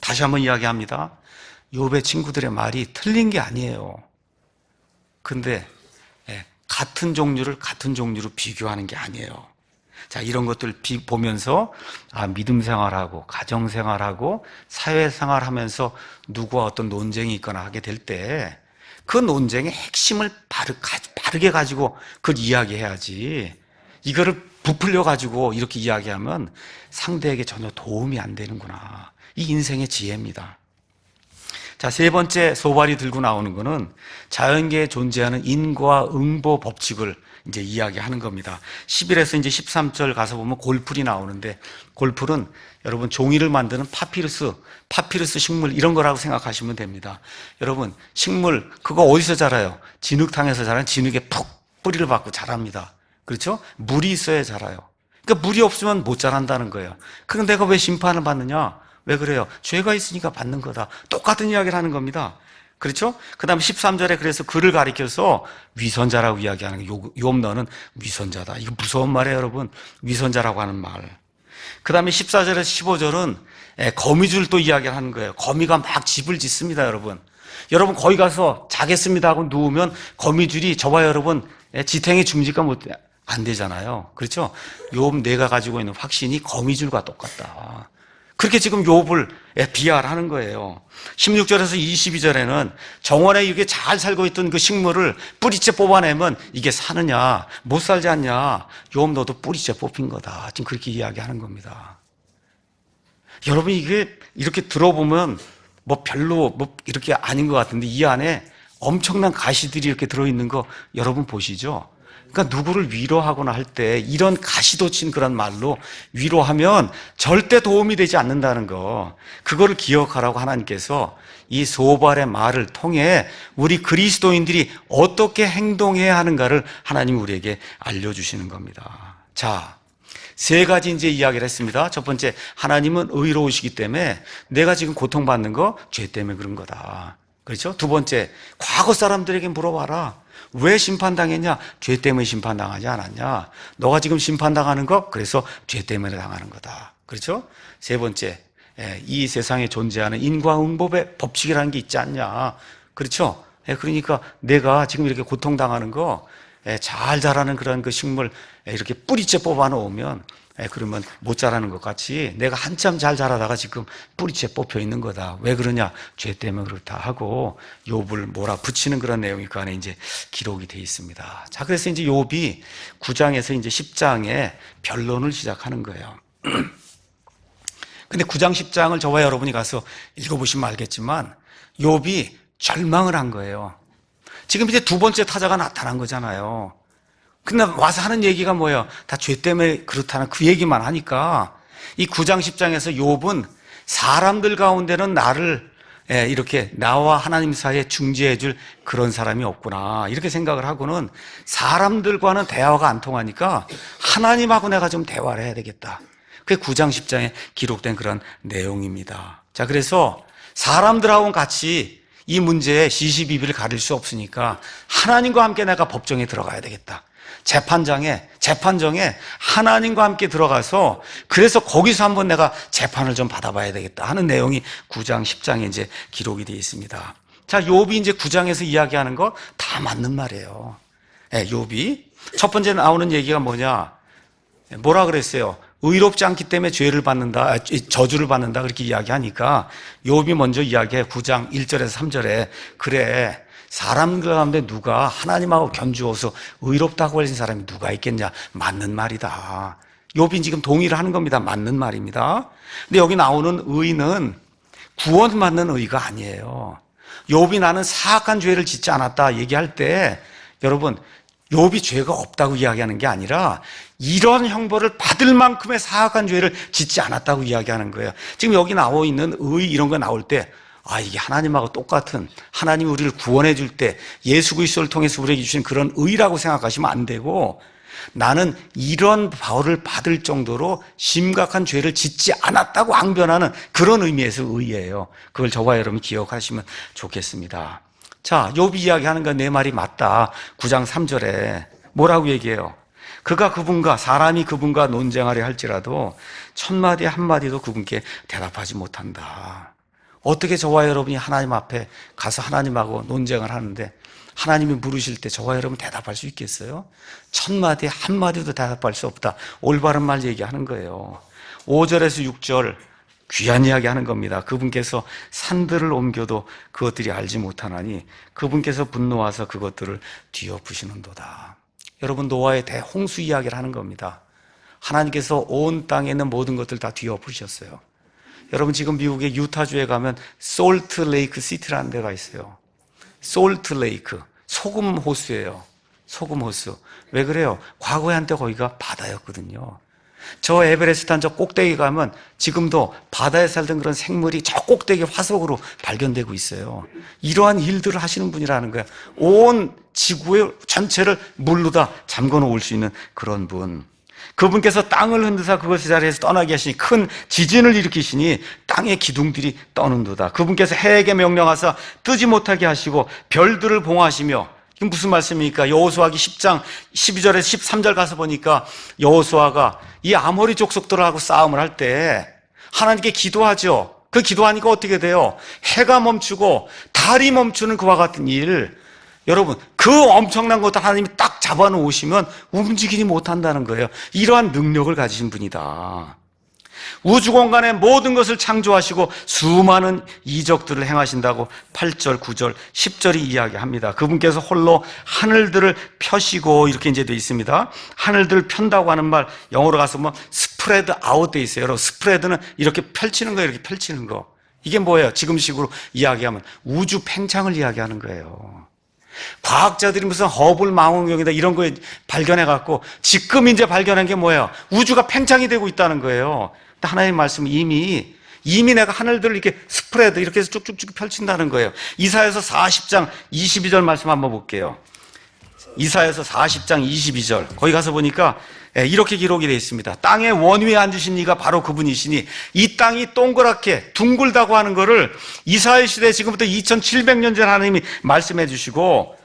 다시 한번 이야기합니다. 욥의 친구들의 말이 틀린 게 아니에요. 근데 같은 종류를 같은 종류로 비교하는 게 아니에요. 자, 이런 것들 보면서 믿음 생활하고 가정 생활하고 사회 생활하면서 누구와 어떤 논쟁이 있거나 하게 될 때 그 논쟁의 핵심을 바르게 가지고 그걸 이야기해야지. 이거를 부풀려 가지고 이렇게 이야기하면 상대에게 전혀 도움이 안 되는구나. 이 인생의 지혜입니다. 자, 세 번째 소발이 들고 나오는 거는 자연계에 존재하는 인과 응보 법칙을 이제 이야기하는 겁니다. 11에서 이제 13절 가서 보면 골풀이 나오는데 골풀은 여러분 종이를 만드는 파피루스 식물 이런 거라고 생각하시면 됩니다. 여러분 식물 그거 어디서 자라요? 진흙탕에서 자라는 진흙에 푹 뿌리를 박고 자랍니다. 그렇죠? 물이 있어야 자라요. 그러니까 물이 없으면 못 자란다는 거예요. 그럼 내가 왜 심판을 받느냐? 왜 그래요? 죄가 있으니까 받는 거다. 똑같은 이야기를 하는 겁니다. 그렇죠? 그 다음에 13절에 그래서 그를 가리켜서 위선자라고 이야기하는 거예요. 욥 너는 위선자다. 이거 무서운 말이에요, 여러분. 위선자라고 하는 말. 그 다음에 14절에서 15절은 거미줄 또 이야기를 하는 거예요. 거미가 막 집을 짓습니다, 여러분. 여러분 거기 가서 자겠습니다 하고 누우면 거미줄이 저와 여러분 지탱해 줍니까? 안 되잖아요. 그렇죠? 욥 내가 가지고 있는 확신이 거미줄과 똑같다. 그렇게 지금 욥을 비하하는 거예요. 16절에서 22절에는 정원에 이게 잘 살고 있던 그 식물을 뿌리째 뽑아내면 이게 사느냐, 못 살지 않냐. 욥 너도 뿌리째 뽑힌 거다. 지금 그렇게 이야기하는 겁니다. 여러분 이게 이렇게 들어보면 별로 이렇게 아닌 것 같은데 이 안에 엄청난 가시들이 이렇게 들어있는 거 여러분 보시죠? 그러니까 누구를 위로하거나 할 때 이런 가시돋친 그런 말로 위로하면 절대 도움이 되지 않는다는 거, 그거를 기억하라고 하나님께서 이 소발의 말을 통해 우리 그리스도인들이 어떻게 행동해야 하는가를 하나님이 우리에게 알려주시는 겁니다. 자, 세 가지 이제 이야기를 했습니다. 첫 번째, 하나님은 의로우시기 때문에 내가 지금 고통받는 거 죄 때문에 그런 거다. 그렇죠? 두 번째, 과거 사람들에게 물어봐라. 왜 심판당했냐? 죄 때문에 심판당하지 않았냐? 너가 지금 심판당하는 거 그래서 죄 때문에 당하는 거다. 그렇죠? 세 번째, 이 세상에 존재하는 인과응보의 법칙이라는 게 있지 않냐? 그렇죠? 그러니까 내가 지금 이렇게 고통당하는 거 잘 자라는 그런 그 식물 이렇게 뿌리째 뽑아 놓으면 그러면 못 자라는 것 같이 내가 한참 잘 자라다가 지금 뿌리째 뽑혀 있는 거다. 왜 그러냐? 죄 때문에 그렇다 하고 욥을 몰아붙이는 그런 내용이 그 안에 이제 기록이 되어 있습니다. 자, 그래서 이제 욥이 9장에서 이제 10장에 변론을 시작하는 거예요. 근데 9장 10장을 저와 여러분이 가서 읽어보시면 알겠지만 욥이 절망을 한 거예요. 지금 이제 두 번째 타자가 나타난 거잖아요. 근데 와서 하는 얘기가 뭐예요? 다 죄 때문에 그렇다는 그 얘기만 하니까 이 9장 10장에서 욥은 사람들 가운데는 나를 이렇게 나와 하나님 사이에 중재해 줄 그런 사람이 없구나 이렇게 생각을 하고는 사람들과는 대화가 안 통하니까 하나님하고 내가 좀 대화를 해야 되겠다. 그게 9장 10장에 기록된 그런 내용입니다. 자, 그래서 사람들하고는 같이 이 문제에 시시비비를 가릴 수 없으니까 하나님과 함께 내가 법정에 들어가야 되겠다. 재판정에 하나님과 함께 들어가서 그래서 거기서 한번 내가 재판을 좀 받아봐야 되겠다 하는 내용이 9장, 10장에 이제 기록이 되어 있습니다. 자, 욥이 이제 9장에서 이야기하는 거 다 맞는 말이에요. 욥이 첫 번째 나오는 얘기가 뭐냐? 뭐라 그랬어요? 의롭지 않기 때문에 죄를 받는다, 저주를 받는다 그렇게 이야기하니까 욥이 먼저 이야기해. 9장 1절에서 3절에 그래, 사람들 가운데 누가 하나님하고 견주어서 의롭다고 걸린 사람이 누가 있겠냐? 맞는 말이다. 욥이 지금 동의를 하는 겁니다. 맞는 말입니다. 근데 여기 나오는 의는 구원받는 의가 아니에요. 욥이 나는 사악한 죄를 짓지 않았다 얘기할 때 여러분, 욥이 죄가 없다고 이야기하는 게 아니라 이런 형벌을 받을 만큼의 사악한 죄를 짓지 않았다고 이야기하는 거예요. 지금 여기 나와 있는 의 이런 거 나올 때 이게 하나님하고 똑같은, 하나님이 우리를 구원해 줄 때 예수 그리스도를 통해서 우리에게 주신 그런 의라고 생각하시면 안 되고, 나는 이런 벌을 받을 정도로 심각한 죄를 짓지 않았다고 앙변하는 그런 의미에서 의예요. 그걸 저와 여러분 기억하시면 좋겠습니다. 자, 욥이 이야기하는 건 내 말이 맞다. 9장 3절에 뭐라고 얘기해요? 그가 그분과, 사람이 그분과 논쟁하려 할지라도 첫마디 한마디도 그분께 대답하지 못한다. 어떻게 저와 여러분이 하나님 앞에 가서 하나님하고 논쟁을 하는데 하나님이 물으실 때 저와 여러분 대답할 수 있겠어요? 첫마디 한마디도 대답할 수 없다. 올바른 말 얘기하는 거예요. 5절에서 6절 귀한 이야기 하는 겁니다. 그분께서 산들을 옮겨도 그것들이 알지 못하나니 그분께서 분노하사 그것들을 뒤엎으시는도다. 여러분, 노아의 대홍수 이야기를 하는 겁니다. 하나님께서 온 땅에 있는 모든 것들 다 뒤엎으셨어요. 여러분, 지금 미국의 유타주에 가면 솔트 레이크 시티라는 데가 있어요. 솔트 레이크, 소금 호수예요. 소금 호수. 왜 그래요? 과거에 한때 거기가 바다였거든요. 저 에베레스트 산 저 꼭대기 가면 지금도 바다에 살던 그런 생물이 저 꼭대기 화석으로 발견되고 있어요. 이러한 일들을 하시는 분이라는 거예요. 온 지구의 전체를 물로 다 잠궈 놓을 수 있는 그런 분. 그분께서 땅을 흔드사 그것의 자리에서 떠나게 하시니 큰 지진을 일으키시니 땅의 기둥들이 떠는도다. 그분께서 해에게 명령하사 뜨지 못하게 하시고 별들을 봉하시며, 이게 무슨 말씀입니까? 여호수아기 10장 12절에서 13절 가서 보니까 여호수아가 이 아모리 족속들하고 싸움을 할 때 하나님께 기도하죠. 그 기도하니까 어떻게 돼요? 해가 멈추고 달이 멈추는 그와 같은 일. 여러분, 그 엄청난 것도 하나님이 딱 잡아놓으시면 움직이지 못한다는 거예요. 이러한 능력을 가지신 분이다. 우주 공간의 모든 것을 창조하시고 수많은 이적들을 행하신다고 8절, 9절, 10절이 이야기합니다. 그분께서 홀로 하늘들을 펴시고 이렇게 이제 되어 있습니다. 하늘들을 편다고 하는 말 영어로 가서 뭐 스프레드 아웃 되어 있어요. 여러분, 스프레드는 이렇게 펼치는 거, 이렇게 펼치는 거. 이게 뭐예요? 지금식으로 이야기하면 우주 팽창을 이야기하는 거예요. 과학자들이 무슨 허블 망원경이다 이런 거 발견해갖고 지금 이제 발견한 게 뭐예요? 우주가 팽창이 되고 있다는 거예요. 하나님의 말씀은 이미 내가 하늘들을 이렇게 스프레드 이렇게 해서 쭉쭉쭉 펼친다는 거예요. 이사야서 40장 22절 말씀 한번 볼게요. 이사야서 40장 22절 거기 가서 보니까 이렇게 기록이 되어 있습니다. 땅의 원위에 앉으신 이가 바로 그분이시니 이 땅이 동그랗게 둥글다고 하는 거를 이스라엘 시대 지금부터 2700년 전 하나님이 말씀해 주시고,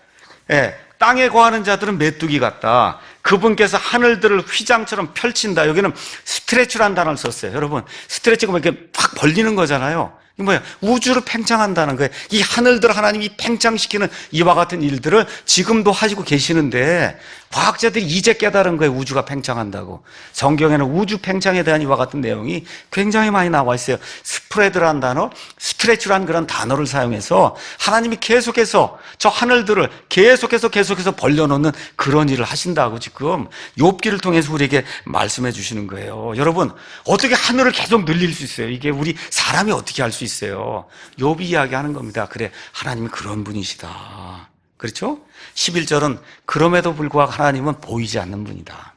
땅에 거하는 자들은 메뚜기 같다. 그분께서 하늘들을 휘장처럼 펼친다. 여기는 스트레치라는 단어를 썼어요. 여러분, 스트레치가 이렇게 확 벌리는 거잖아요. 이 뭐야? 우주를 팽창한다는 거예요. 이 하늘들을 하나님이 팽창시키는 이와 같은 일들을 지금도 하시고 계시는데 과학자들이 이제 깨달은 거예요. 우주가 팽창한다고. 성경에는 우주 팽창에 대한 이와 같은 내용이 굉장히 많이 나와 있어요. 스프레드라는 단어, 스트레치라는 그런 단어를 사용해서 하나님이 계속해서 저 하늘들을 계속해서 벌려놓는 그런 일을 하신다고 지금 욥기를 통해서 우리에게 말씀해 주시는 거예요. 여러분, 어떻게 하늘을 계속 늘릴 수 있어요? 이게 우리 사람이 어떻게 할 수 있어요? 욥이 이야기하는 겁니다. 그래, 하나님이 그런 분이시다. 그렇죠? 11절은 그럼에도 불구하고 하나님은 보이지 않는 분이다.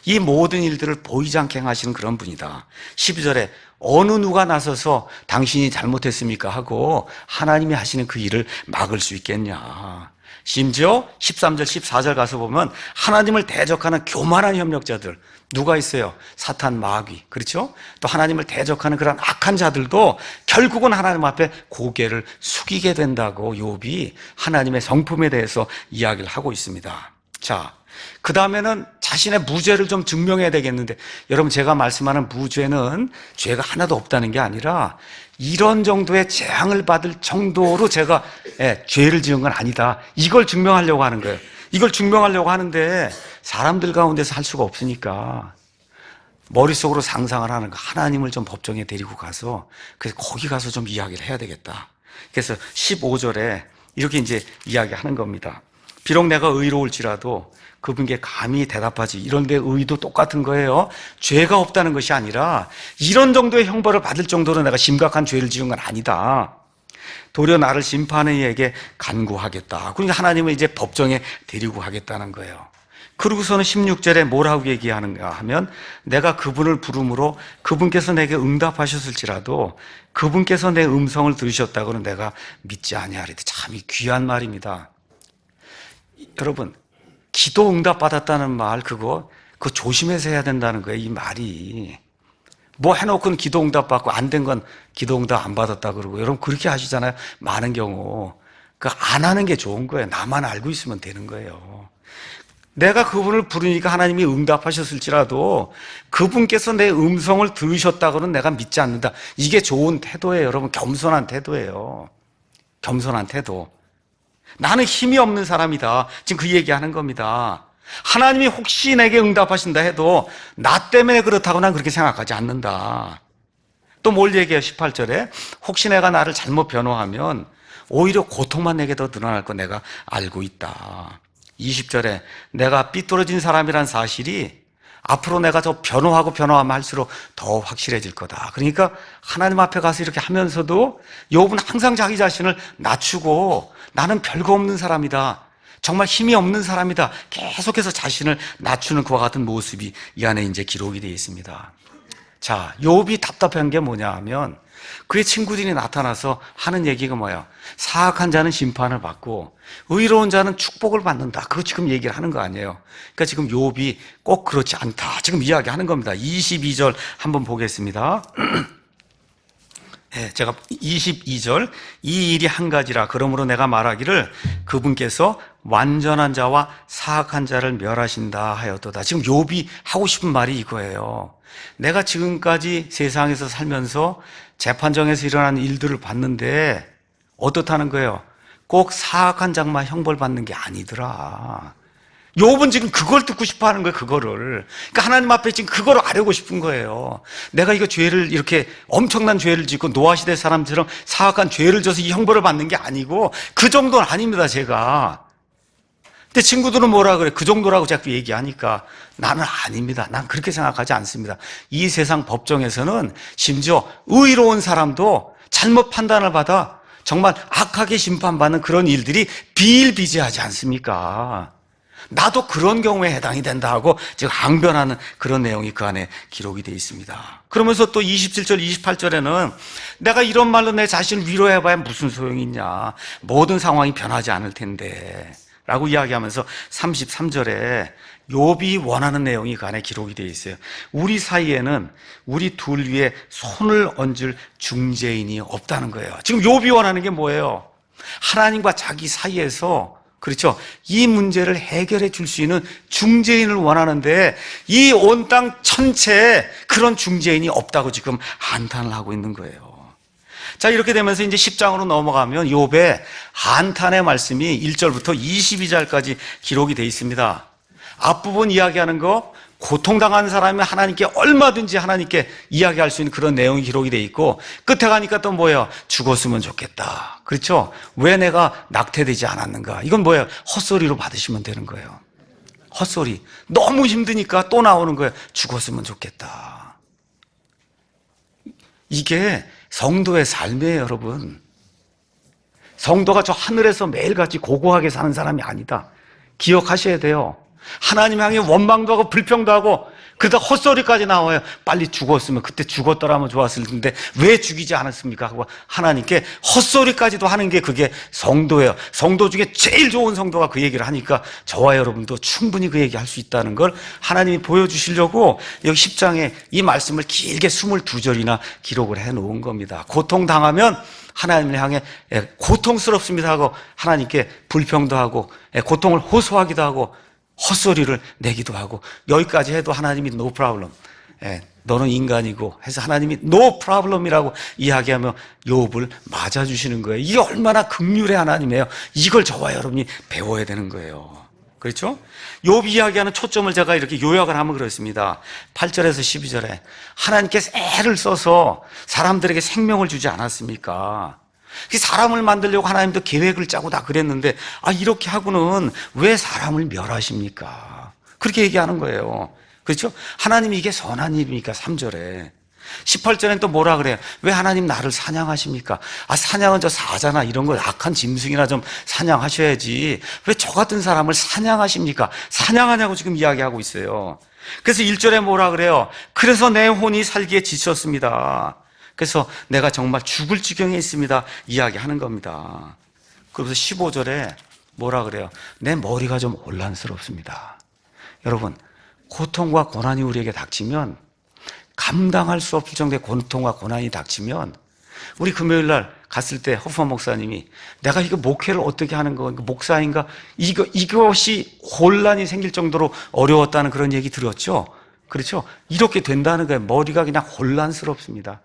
이 모든 일들을 보이지 않게 행하시는 그런 분이다. 12절에 어느 누가 나서서 당신이 잘못했습니까 하고 하나님이 하시는 그 일을 막을 수 있겠냐. 심지어 13절, 14절 가서 보면 하나님을 대적하는 교만한 협력자들 누가 있어요? 사탄, 마귀, 그렇죠? 또 하나님을 대적하는 그런 악한 자들도 결국은 하나님 앞에 고개를 숙이게 된다고 욥이 하나님의 성품에 대해서 이야기를 하고 있습니다. 자, 그 다음에는 자신의 무죄를 좀 증명해야 되겠는데, 여러분 제가 말씀하는 무죄는 죄가 하나도 없다는 게 아니라 이런 정도의 재앙을 받을 정도로 제가 죄를 지은 건 아니다, 이걸 증명하려고 하는 거예요. 이걸 증명하려고 하는데 사람들 가운데서 할 수가 없으니까 머릿속으로 상상을 하는 거, 하나님을 좀 법정에 데리고 가서 그래서 거기 가서 좀 이야기를 해야 되겠다. 그래서 15절에 이렇게 이제 이야기하는 겁니다. 비록 내가 의로울지라도 그분께 감히 대답하지. 이런 데 의도 똑같은 거예요. 죄가 없다는 것이 아니라 이런 정도의 형벌을 받을 정도로 내가 심각한 죄를 지은 건 아니다. 도리어 나를 심판의 이에게 간구하겠다. 그러니까 하나님은 이제 법정에 데리고 가겠다는 거예요. 그러고서는 16절에 뭐라고 얘기하는가 하면 내가 그분을 부름으로 그분께서 내게 응답하셨을지라도 그분께서 내 음성을 들으셨다고는 내가 믿지 아니하리다. 참 이 귀한 말입니다. 여러분, 기도 응답 받았다는 말 그거 조심해서 해야 된다는 거예요. 이 말이 뭐 해놓고는 기도 응답 받고 안 된 건 기도 응답 안 받았다 그러고, 여러분 그렇게 하시잖아요. 많은 경우 안 하는 게 좋은 거예요. 나만 알고 있으면 되는 거예요. 내가 그분을 부르니까 하나님이 응답하셨을지라도 그분께서 내 음성을 들으셨다고는 내가 믿지 않는다. 이게 좋은 태도예요. 여러분, 겸손한 태도예요. 겸손한 태도. 나는 힘이 없는 사람이다. 지금 그 얘기하는 겁니다. 하나님이 혹시 내게 응답하신다 해도 나 때문에 그렇다고 난 그렇게 생각하지 않는다. 또 뭘 얘기해요? 18절에 혹시 내가 나를 잘못 변호하면 오히려 고통만 내게 더 늘어날 거 내가 알고 있다. 20절에 내가 삐뚤어진 사람이란 사실이 앞으로 내가 더 변호하면 할수록 더 확실해질 거다. 그러니까 하나님 앞에 가서 이렇게 하면서도 욥은 항상 자기 자신을 낮추고 나는 별거 없는 사람이다, 정말 힘이 없는 사람이다, 계속해서 자신을 낮추는 그와 같은 모습이 이 안에 이제 기록이 되어 있습니다. 자, 욥이 답답한 게 뭐냐 하면 그의 친구들이 나타나서 하는 얘기가 뭐예요? 사악한 자는 심판을 받고 의로운 자는 축복을 받는다. 그거 지금 얘기를 하는 거 아니에요. 그러니까 지금 욥이 꼭 그렇지 않다, 지금 이야기하는 겁니다. 22절 한번 보겠습니다. 네, 제가 22절 이 일이 한 가지라 그러므로 내가 말하기를 그분께서 완전한 자와 사악한 자를 멸하신다 하였도다. 지금 욥이 하고 싶은 말이 이거예요. 내가 지금까지 세상에서 살면서 재판정에서 일어나는 일들을 봤는데 어떻다는 거예요? 꼭 사악한 자만 형벌받는 게 아니더라. 욥은 지금 그걸 듣고 싶어 하는 거예요, 그거를. 그러니까 하나님 앞에 지금 그걸 알고 싶은 거예요. 내가 이거 죄를 이렇게 엄청난 죄를 짓고 노아시대 사람처럼 사악한 죄를 져서 이 형벌을 받는 게 아니고 그 정도는 아닙니다, 제가. 근데 친구들은 뭐라 그래? 그 정도라고 자꾸 얘기하니까 나는 아닙니다. 난 그렇게 생각하지 않습니다. 이 세상 법정에서는 심지어 의로운 사람도 잘못 판단을 받아 정말 악하게 심판받는 그런 일들이 비일비재하지 않습니까? 나도 그런 경우에 해당이 된다 하고 지금 항변하는 그런 내용이 그 안에 기록이 되어 있습니다. 그러면서 또 27절, 28절에는 내가 이런 말로 내 자신을 위로해봐야 무슨 소용이 있냐. 모든 상황이 변하지 않을 텐데 라고 이야기하면서 33절에 욥이 원하는 내용이 그 안에 기록이 되어 있어요. 우리 사이에는 우리 둘 위에 손을 얹을 중재인이 없다는 거예요. 지금 욥이 원하는 게 뭐예요? 하나님과 자기 사이에서, 그렇죠, 이 문제를 해결해 줄 수 있는 중재인을 원하는데 이 온 땅 전체에 그런 중재인이 없다고 지금 한탄을 하고 있는 거예요. 자, 이렇게 되면서 이제 10장으로 넘어가면 욥의 한탄의 말씀이 1절부터 22절까지 기록이 되어 있습니다. 앞부분 이야기하는 거, 고통당하는 사람이 하나님께 얼마든지 하나님께 이야기할 수 있는 그런 내용이 기록이 되어 있고, 끝에 가니까 또 뭐예요? 죽었으면 좋겠다. 그렇죠? 왜 내가 낙태되지 않았는가? 이건 뭐예요? 헛소리로 받으시면 되는 거예요. 헛소리. 너무 힘드니까 또 나오는 거예요. 죽었으면 좋겠다. 이게 성도의 삶이에요, 여러분. 성도가 저 하늘에서 매일같이 고고하게 사는 사람이 아니다. 기억하셔야 돼요. 하나님 향해 원망도 하고 불평도 하고 그러다 헛소리까지 나와요. 빨리 죽었으면, 그때 죽었더라면 좋았을 텐데 왜 죽이지 않았습니까? 하고 하나님께 헛소리까지도 하는 게 그게 성도예요. 성도 중에 제일 좋은 성도가 그 얘기를 하니까 저와 여러분도 충분히 그 얘기 할 수 있다는 걸 하나님이 보여주시려고 여기 10장에 이 말씀을 길게 22절이나 기록을 해 놓은 겁니다. 고통당하면 하나님을 향해 고통스럽습니다 하고 하나님께 불평도 하고 고통을 호소하기도 하고 헛소리를 내기도 하고 여기까지 해도 하나님이 no problem, 너는 인간이고 해서 하나님이 no problem이라고 이야기하며 욥을 맞아주시는 거예요. 이게 얼마나 긍휼의 하나님이에요. 이걸 저와 여러분이 배워야 되는 거예요. 그렇죠? 욥 이야기하는 초점을 제가 이렇게 요약을 하면 그렇습니다. 8절에서 12절에 하나님께서 애를 써서 사람들에게 생명을 주지 않았습니까? 사람을 만들려고 하나님도 계획을 짜고 다 그랬는데 이렇게 하고는 왜 사람을 멸하십니까? 그렇게 얘기하는 거예요. 그렇죠? 하나님이 이게 선한 일입니까? 3절에 18절엔 또 뭐라 그래요? 왜 하나님 나를 사냥하십니까? 사냥은 저 사자나 이런 거 악한 짐승이나 좀 사냥하셔야지 왜 저 같은 사람을 사냥하십니까? 사냥하냐고 지금 이야기하고 있어요. 그래서 1절에 뭐라 그래요? 그래서 내 혼이 살기에 지쳤습니다. 그래서 내가 정말 죽을 지경에 있습니다 이야기하는 겁니다. 그래서 15절에 뭐라 그래요? 내 머리가 좀 혼란스럽습니다. 여러분, 고통과 고난이 우리에게 닥치면, 감당할 수 없을 정도의 고통과 고난이 닥치면, 우리 금요일 날 갔을 때 허프만 목사님이 내가 이거 목회를 어떻게 하는 거, 목사인가, 이것이 혼란이 생길 정도로 어려웠다는 그런 얘기 들었죠? 그렇죠? 이렇게 된다는 거예요. 머리가 그냥 혼란스럽습니다.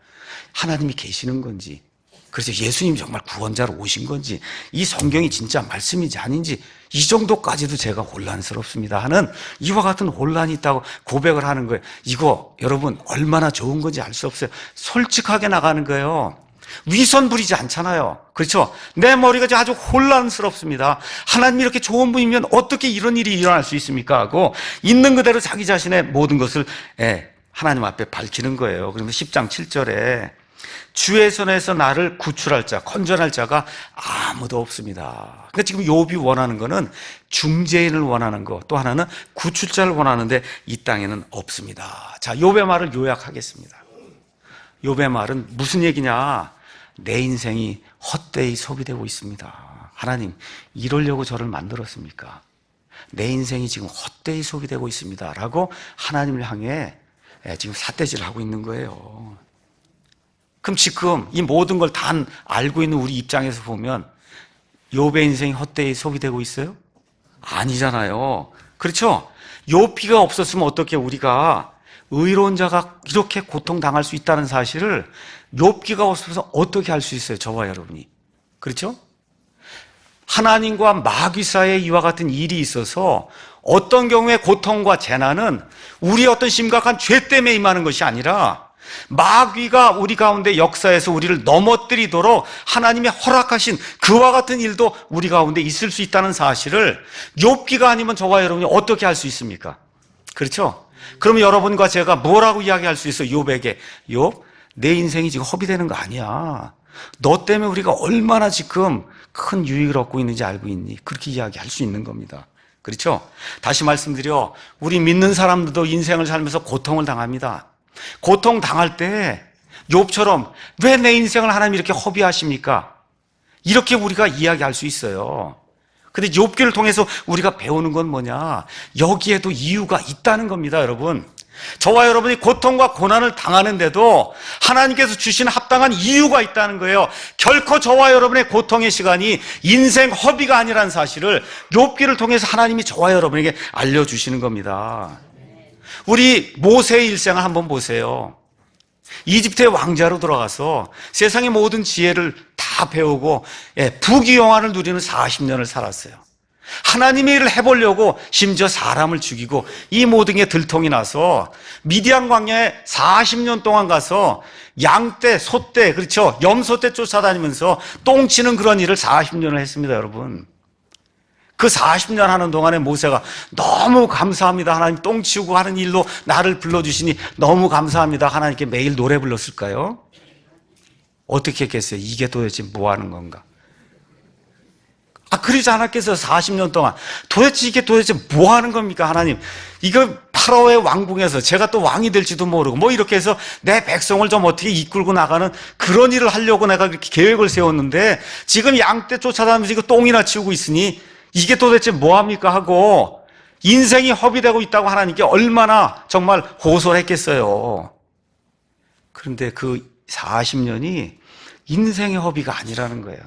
하나님이 계시는 건지, 그래서 예수님이 정말 구원자로 오신 건지, 이 성경이 진짜 말씀인지 아닌지 이 정도까지도 제가 혼란스럽습니다 하는 이와 같은 혼란이 있다고 고백을 하는 거예요. 이거 여러분 얼마나 좋은 건지 알 수 없어요. 솔직하게 나가는 거예요. 위선 부리지 않잖아요. 그렇죠? 내 머리가 아주 혼란스럽습니다. 하나님이 이렇게 좋은 분이면 어떻게 이런 일이 일어날 수 있습니까? 하고 있는 그대로 자기 자신의 모든 것을 하나님 앞에 밝히는 거예요. 그러면 10장 7절에 주의 손에서 나를 구출할 자, 건전할 자가 아무도 없습니다. 그러니까 지금 욥이 원하는 거는 중재인을 원하는 거, 또 하나는 구출자를 원하는데 이 땅에는 없습니다. 자, 욥의 말을 요약하겠습니다. 욥의 말은 무슨 얘기냐? 내 인생이 헛되이 소비되고 있습니다. 하나님, 이러려고 저를 만들었습니까? 내 인생이 지금 헛되이 소비되고 있습니다 라고 하나님을 향해 지금 삿대질을 하고 있는 거예요. 그럼 지금 이 모든 걸 다 알고 있는 우리 입장에서 보면 욥의 인생이 헛되이 소비되고 있어요? 아니잖아요. 그렇죠? 욥기가 없었으면 어떻게 우리가 의로운 자가 이렇게 고통당할 수 있다는 사실을 욥기가 없어서 어떻게 할 수 있어요? 저와 여러분이. 그렇죠? 하나님과 마귀 사이에 이와 같은 일이 있어서 어떤 경우에 고통과 재난은 우리의 어떤 심각한 죄 때문에 임하는 것이 아니라 마귀가 우리 가운데 역사에서 우리를 넘어뜨리도록 하나님이 허락하신 그와 같은 일도 우리 가운데 있을 수 있다는 사실을 욥기가 아니면 저와 여러분이 어떻게 할 수 있습니까? 그렇죠? 그러면 여러분과 제가 뭐라고 이야기할 수 있어요? 욥에게, 욥, 내 인생이 지금 허비되는 거 아니야. 너 때문에 우리가 얼마나 지금 큰 유익을 얻고 있는지 알고 있니? 그렇게 이야기할 수 있는 겁니다. 그렇죠? 다시 말씀드려, 우리 믿는 사람들도 인생을 살면서 고통을 당합니다. 고통 당할 때 욥처럼 왜 내 인생을 하나님이 이렇게 허비하십니까? 이렇게 우리가 이야기할 수 있어요. 근데 욥기를 통해서 우리가 배우는 건 뭐냐? 여기에도 이유가 있다는 겁니다, 여러분. 저와 여러분이 고통과 고난을 당하는데도 하나님께서 주신 합당한 이유가 있다는 거예요. 결코 저와 여러분의 고통의 시간이 인생 허비가 아니라는 사실을 욥기를 통해서 하나님이 저와 여러분에게 알려주시는 겁니다. 우리 모세의 일생을 한번 보세요. 이집트의 왕자로 들어가서 세상의 모든 지혜를 다 배우고 부귀영화를 누리는 40년을 살았어요. 하나님의 일을 해보려고 심지어 사람을 죽이고 이 모든 게 들통이 나서 미디안 광야에 40년 동안 가서 양떼, 소떼, 그렇죠? 염소떼 쫓아다니면서 똥치는 그런 일을 40년을 했습니다, 여러분. 그 40년 하는 동안에 모세가 너무 감사합니다. 하나님 똥 치우고 하는 일로 나를 불러주시니 너무 감사합니다. 하나님께 매일 노래 불렀을까요? 어떻게 했겠어요? 이게 도대체 뭐 하는 건가? 그러지 않았겠어요? 40년 동안. 도대체 이게 도대체 뭐 하는 겁니까, 하나님? 이거 파라오의 왕궁에서 제가 또 왕이 될지도 모르고 뭐 이렇게 해서 내 백성을 좀 어떻게 이끌고 나가는 그런 일을 하려고 내가 그렇게 계획을 세웠는데 지금 양떼 쫓아다니면서 이거 똥이나 치우고 있으니 이게 도대체 뭐 합니까 하고 인생이 허비되고 있다고 하나님께 얼마나 정말 호소를 했겠어요. 그런데 그 40년이 인생의 허비가 아니라는 거예요.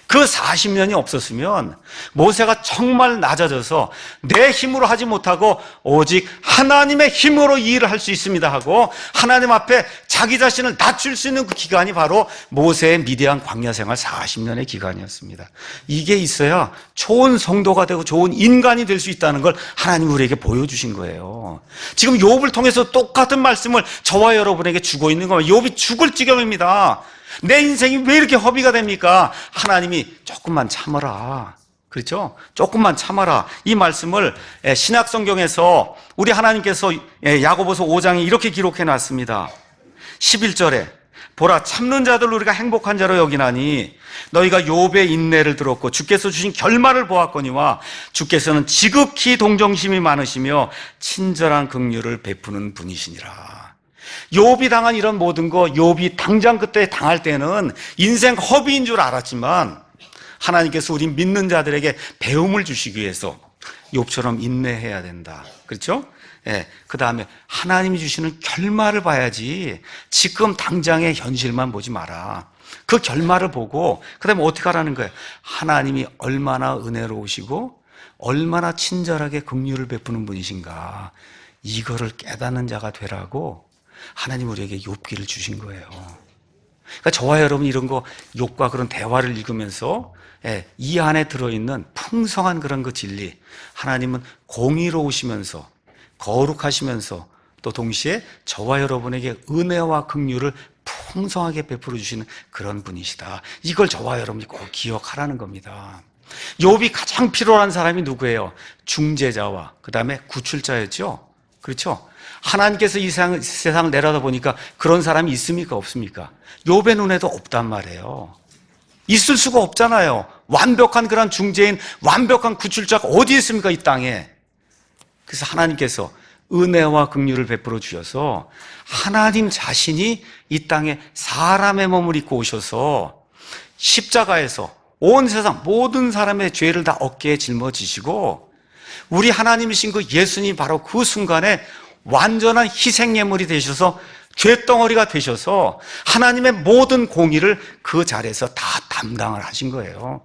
그 40년이 없었으면 모세가 정말 낮아져서 내 힘으로 하지 못하고 오직 하나님의 힘으로 이 일을 할 수 있습니다 하고 하나님 앞에 자기 자신을 낮출 수 있는 그 기간이 바로 모세의 미디안 광야 생활 40년의 기간이었습니다. 이게 있어야 좋은 성도가 되고 좋은 인간이 될 수 있다는 걸 하나님 우리에게 보여주신 거예요. 지금 욥을 통해서 똑같은 말씀을 저와 여러분에게 주고 있는 겁니다. 욥이 죽을 지경입니다. 내 인생이 왜 이렇게 허비가 됩니까? 하나님이 조금만 참아라. 그렇죠? 조금만 참아라. 이 말씀을 신약 성경에서 우리 하나님께서 야고보서 5장에 이렇게 기록해 놨습니다. 11절에 보라 참는 자들 우리가 행복한 자로 여기나니 너희가 욥의 인내를 들었고 주께서 주신 결말을 보았거니와 주께서는 지극히 동정심이 많으시며 친절한 긍휼을 베푸는 분이시니라. 욥이 당한 이런 모든 거 욥이 당장 그때 당할 때는 인생 허비인 줄 알았지만 하나님께서 우리 믿는 자들에게 배움을 주시기 위해서 욥처럼 인내해야 된다. 그렇죠? 그 다음에 하나님이 주시는 결말을 봐야지 지금 당장의 현실만 보지 마라. 그 결말을 보고 그 다음에 어떻게 하라는 거예요? 하나님이 얼마나 은혜로우시고 얼마나 친절하게 긍휼을 베푸는 분이신가 이거를 깨닫는 자가 되라고 하나님 우리에게 욥기를 주신 거예요. 그러니까 저와 여러분 이런 거 욥과 그런 대화를 읽으면서 이 안에 들어있는 풍성한 그런 그 진리 하나님은 공의로우시면서 거룩하시면서 또 동시에 저와 여러분에게 은혜와 긍휼을 풍성하게 베풀어 주시는 그런 분이시다. 이걸 저와 여러분이 꼭 기억하라는 겁니다. 욥이 가장 필요한 사람이 누구예요? 중재자와 그 다음에 구출자였죠. 그렇죠? 하나님께서 이 세상을 내려다보니까 그런 사람이 있습니까? 없습니까? 욥의 눈에도 없단 말이에요. 있을 수가 없잖아요. 완벽한 그런 중재인, 완벽한 구출자가 어디 있습니까? 이 땅에. 그래서 하나님께서 은혜와 긍휼을 베풀어 주셔서 하나님 자신이 이 땅에 사람의 몸을 입고 오셔서 십자가에서 온 세상 모든 사람의 죄를 다 어깨에 짊어지시고 우리 하나님이신 그 예수님 바로 그 순간에 완전한 희생예물이 되셔서 죄덩어리가 되셔서 하나님의 모든 공의를 그 자리에서 다 담당을 하신 거예요.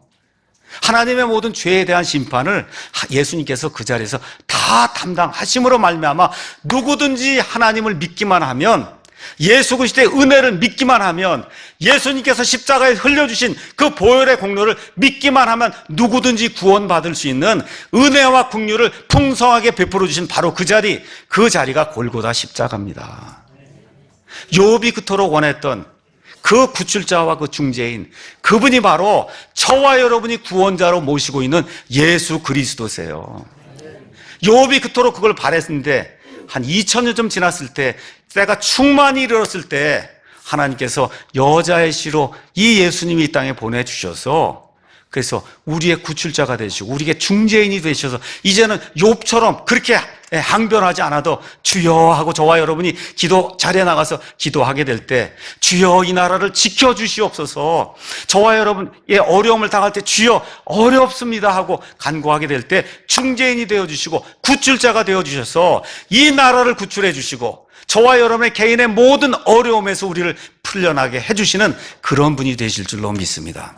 하나님의 모든 죄에 대한 심판을 예수님께서 그 자리에서 다 담당하심으로 말미암아 누구든지 하나님을 믿기만 하면 예수 그리스도의 은혜를 믿기만 하면 예수님께서 십자가에 흘려주신 그 보혈의 공로를 믿기만 하면 누구든지 구원받을 수 있는 은혜와 긍휼을 풍성하게 베풀어 주신 바로 그 자리가 골고다 십자가입니다. 욥이 그토록 원했던 그 구출자와 그 중재인 그분이 바로 저와 여러분이 구원자로 모시고 있는 예수 그리스도세요. 욥이 그토록 그걸 바랬는데 한 2000년쯤 지났을 때 때가 충만히 이르렀을 때 하나님께서 여자의 씨로 이 예수님이 이 땅에 보내주셔서 그래서 우리의 구출자가 되시고 우리에게 중재인이 되셔서 이제는 욥처럼 그렇게 항변하지 않아도 주여 하고 저와 여러분이 기도 자리에 나가서 기도하게 될 때 주여 이 나라를 지켜주시옵소서 저와 여러분의 어려움을 당할 때 주여 어렵습니다 하고 간구하게 될 때 중재인이 되어주시고 구출자가 되어주셔서 이 나라를 구출해 주시고 저와 여러분의 개인의 모든 어려움에서 우리를 풀려나게 해주시는 그런 분이 되실 줄로 믿습니다.